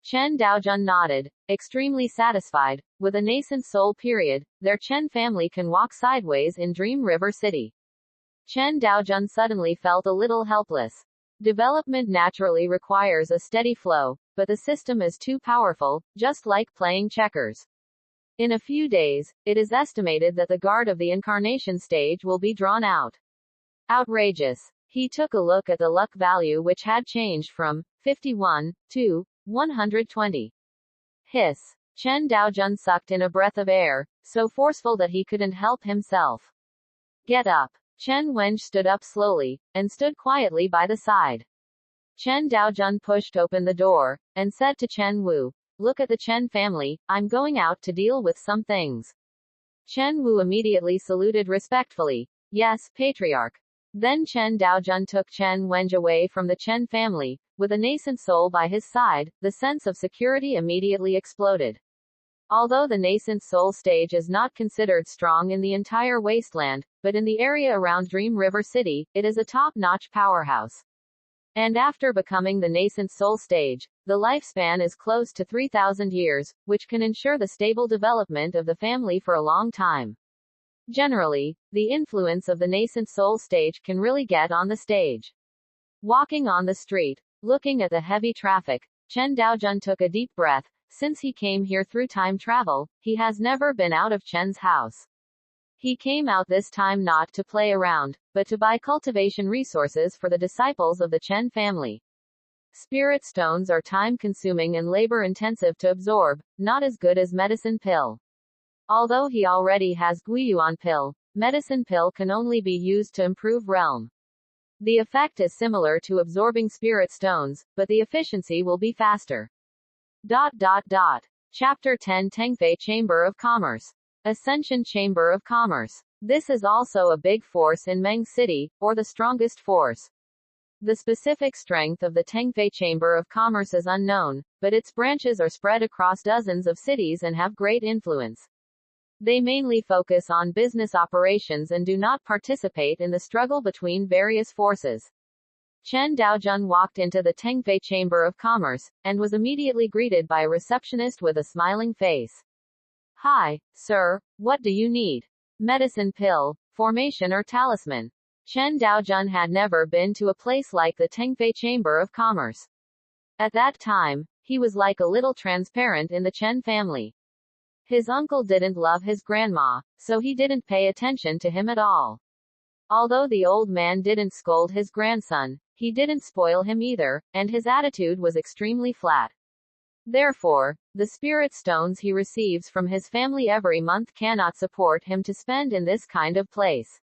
Chen Daojun nodded, extremely satisfied. With a nascent soul period, their Chen family can walk sideways in Dream River City. Chen Daojun suddenly felt a little helpless. Development naturally requires a steady flow, but the system is too powerful, just like playing checkers. In a few days, it is estimated that the guard of the incarnation stage will be drawn out. Outrageous. He took a look at the luck value, which had changed from 51 to 120. Hiss. Chen Daojun sucked in a breath of air, so forceful that he couldn't help himself. Get up. Chen Wenj stood up slowly, and stood quietly by the side. Chen Daojun pushed open the door, and said to Chen Wu, "Look at the Chen family, I'm going out to deal with some things." Chen Wu immediately saluted respectfully. "Yes, patriarch." Then Chen Daojun took Chen Wenj away from the Chen family. With a nascent soul by his side, the sense of security immediately exploded. Although the nascent soul stage is not considered strong in the entire wasteland, but in the area around Dream River City, it is a top-notch powerhouse. And after becoming the nascent soul stage, the lifespan is close to 3,000 years, which can ensure the stable development of the family for a long time. Generally, the influence of the nascent soul stage can really get on the stage. Walking on the street, looking at the heavy traffic, Chen Daojun took a deep breath. Since he came here through time travel, he has never been out of Chen's house. He came out this time not to play around, but to buy cultivation resources for the disciples of the Chen family. Spirit stones are time-consuming and labor-intensive to absorb, not as good as medicine pill. Although he already has Guiyuan pill, medicine pill can only be used to improve realm. The effect is similar to absorbing spirit stones, but the efficiency will be faster. Chapter 10 Tengfei Chamber of Commerce. Ascension Chamber of Commerce. This is also a big force in Meng City, or the strongest force. The specific strength of the Tengfei Chamber of Commerce is unknown, but its branches are spread across dozens of cities and have great influence. They mainly focus on business operations and do not participate in the struggle between various forces. Chen Daojun walked into the Tengfei Chamber of Commerce, and was immediately greeted by a receptionist with a smiling face. "Hi, sir, what do you need? Medicine pill, formation or talisman?" Chen Daojun had never been to a place like the Tengfei Chamber of Commerce. At that time, he was like a little transparent in the Chen family. His uncle didn't love his grandma, so he didn't pay attention to him at all. Although the old man didn't scold his grandson, he didn't spoil him either, and his attitude was extremely flat. Therefore, the spirit stones he receives from his family every month cannot support him to spend in this kind of place.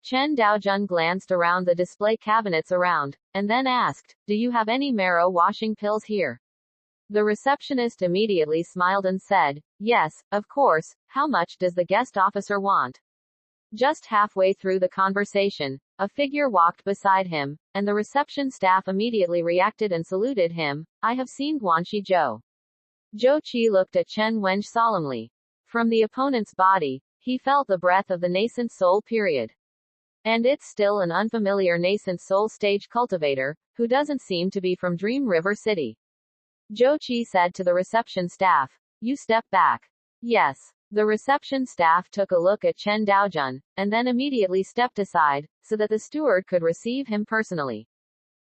Chen Daojun glanced around the display cabinets around, and then asked, "Do you have any marrow washing pills here?" The receptionist immediately smiled and said, "Yes, of course, how much does the guest officer want?" Just halfway through the conversation, a figure walked beside him, and the reception staff immediately reacted and saluted him. "I have seen Guanxi Zhou." Zhou Qi looked at Chen Wenj solemnly. From the opponent's body, he felt the breath of the nascent soul period. And it's still an unfamiliar nascent soul stage cultivator, who doesn't seem to be from Dream River City. Zhou Qi said to the reception staff, "You step back." "Yes." The reception staff took a look at Chen Daojun, and then immediately stepped aside, so that the steward could receive him personally.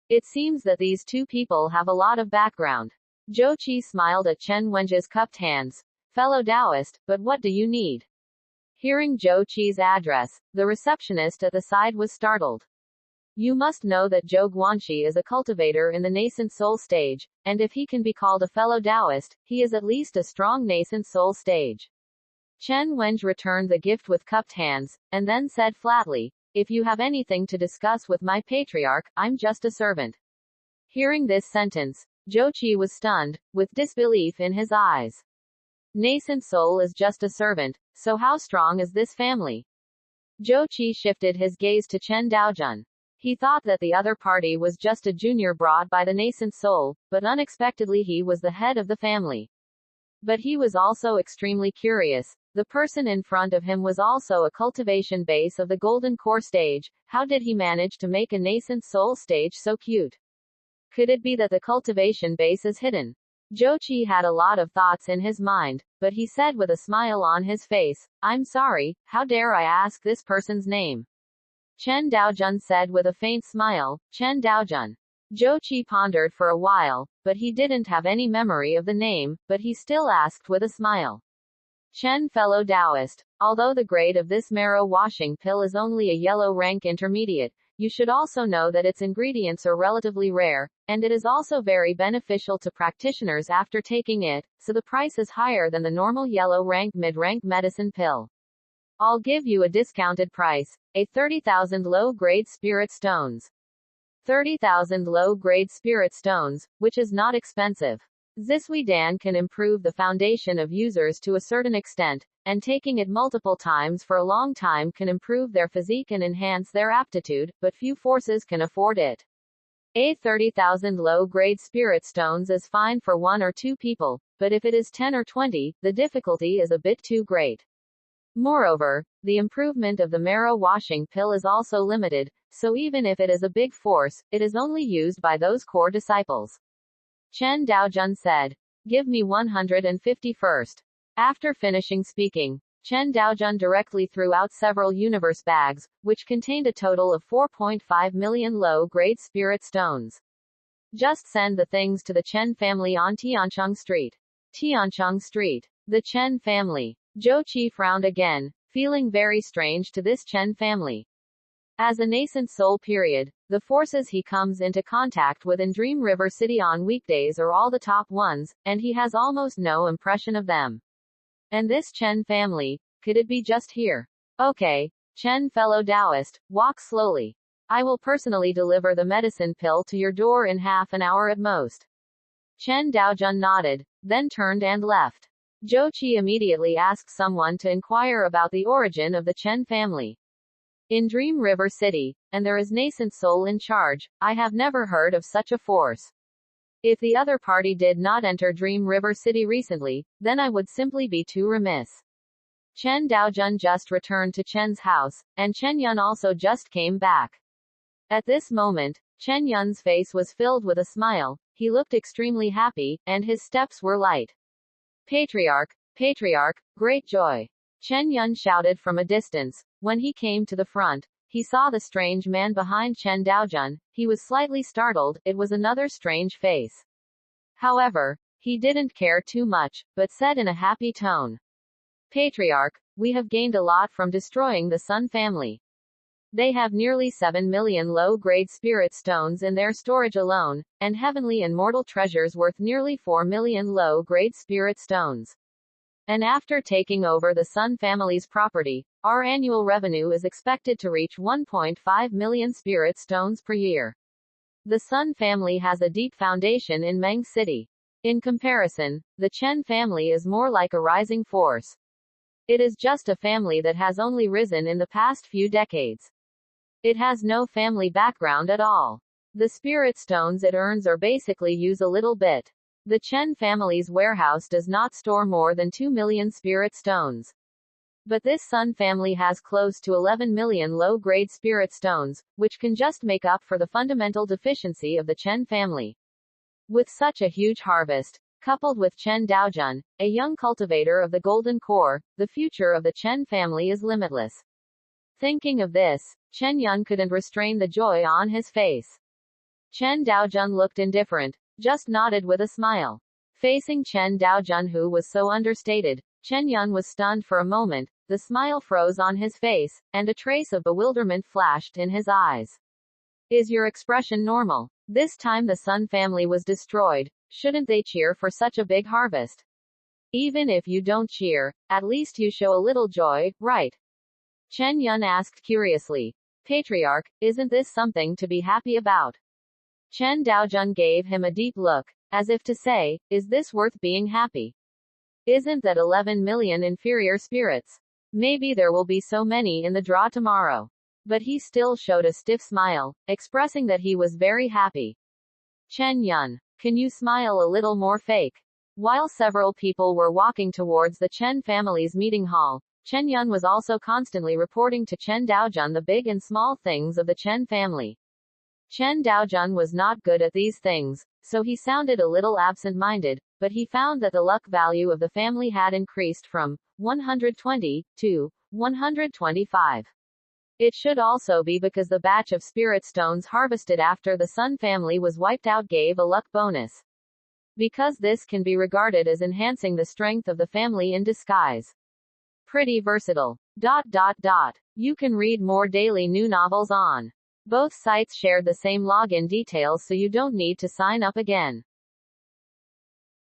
It seems that these two people have a lot of background. Zhou Qi smiled at Chen Wenj's cupped hands. "Fellow Taoist, but what do you need?" Hearing Zhou Qi's address, the receptionist at the side was startled. "You must know that Zhou Guanxi is a cultivator in the nascent soul stage, and if he can be called a fellow Taoist, he is at least a strong nascent soul stage." Chen Wenj returned the gift with cupped hands, and then said flatly, "If you have anything to discuss with my patriarch, I'm just a servant." Hearing this sentence, Zhou Qi was stunned, with disbelief in his eyes. Nascent soul is just a servant, so how strong is this family? Zhou Qi shifted his gaze to Chen Daojun. He thought that the other party was just a junior brought by the nascent soul, but unexpectedly he was the head of the family. But he was also extremely curious. The person in front of him was also a cultivation base of the golden core stage. How did he manage to make a nascent soul stage so cute? Could it be that the cultivation base is hidden? Zhou Qi had a lot of thoughts in his mind, but he said with a smile on his face, "I'm sorry, how dare I ask this person's name?" Chen Daojun said with a faint smile, "Chen Daojun." Zhou Qi pondered for a while, but he didn't have any memory of the name, but he still asked with a smile. "Chen, fellow Taoist, although the grade of this marrow washing pill is only a yellow rank intermediate, you should also know that its ingredients are relatively rare, and it is also very beneficial to practitioners after taking it, so the price is higher than the normal yellow rank mid-rank medicine pill." I'll give you a discounted price. A 30,000 low-grade spirit stones. 30,000 low-grade spirit stones, which is not expensive. Ziswidan can improve the foundation of users to a certain extent, and taking it multiple times for a long time can improve their physique and enhance their aptitude, but few forces can afford it. A 30,000 low-grade spirit stones is fine for 1 or 2 people, but if it is 10 or 20, the difficulty is a bit too great. Moreover, the improvement of the marrow washing pill is also limited, so even if it is a big force, it is only used by those core disciples. Chen Daojun said, "Give me 150 first." After finishing speaking, Chen Daojun directly threw out several universe bags, which contained a total of 4.5 million low-grade spirit stones. Just send the things to the Chen family on Tiancheng Street. Tiancheng Street. The Chen family. Zhou Qi frowned again, feeling very strange to this Chen family. As a nascent soul period, the forces he comes into contact with in Dream River City on weekdays are all the top ones, and he has almost no impression of them. And this Chen family, could it be just here? Okay, Chen fellow Taoist, walk slowly. I will personally deliver the medicine pill to your door in half an hour at most. Chen Daojun nodded, then turned and left. Zhou Qi immediately asked someone to inquire about the origin of the Chen family. In Dream River City, and there is nascent soul in charge, I have never heard of such a force. If the other party did not enter Dream River City recently, then I would simply be too remiss. Chen Daojun just returned to Chen's house, and Chen Yun also just came back. At this moment, Chen Yun's face was filled with a smile, he looked extremely happy, and his steps were light. Patriarch, Patriarch, great joy! Chen Yun shouted from a distance. When he came to the front, he saw the strange man behind Chen Daojun. He was slightly startled, it was another strange face. However, he didn't care too much, but said in a happy tone. Patriarch, we have gained a lot from destroying the Sun family. They have nearly 7 million low-grade spirit stones in their storage alone, and heavenly and mortal treasures worth nearly 4 million low-grade spirit stones. And after taking over the Sun family's property, our annual revenue is expected to reach 1.5 million spirit stones per year. The Sun family has a deep foundation in Meng City. In comparison, the Chen family is more like a rising force. It is just a family that has only risen in the past few decades. It has no family background at all. The spirit stones it earns are basically use a little bit. The Chen family's warehouse does not store more than 2 million spirit stones. But this Sun family has close to 11 million low-grade spirit stones, which can just make up for the fundamental deficiency of the Chen family. With such a huge harvest, coupled with Chen Daojun, a young cultivator of the golden core, the future of the Chen family is limitless. Thinking of this, Chen Yun couldn't restrain the joy on his face. Chen Daojun looked indifferent, just nodded with a smile. Facing Chen Daojun, who was so understated, Chen Yun was stunned for a moment, the smile froze on his face, and a trace of bewilderment flashed in his eyes. Is your expression normal? This time the Sun family was destroyed, shouldn't they cheer for such a big harvest? Even if you don't cheer, at least you show a little joy, right? Chen Yun asked curiously. Patriarch, isn't this something to be happy about? Chen Daojun gave him a deep look, as if to say, is this worth being happy? Isn't that 11 million inferior spirits? Maybe there will be so many in the draw tomorrow. But he still showed a stiff smile, expressing that he was very happy. Chen Yun, can you smile a little more fake? While several people were walking towards the Chen family's meeting hall, Chen Yun was also constantly reporting to Chen Daojun the big and small things of the Chen family. Chen Daojun was not good at these things, so he sounded a little absent-minded, but he found that the luck value of the family had increased from 120 to 125. It should also be because the batch of spirit stones harvested after the Sun family was wiped out gave a luck bonus. Because this can be regarded as enhancing the strength of the family in disguise. Pretty versatile. You can read more daily new novels on. Both sites shared the same login details, so you don't need to sign up again.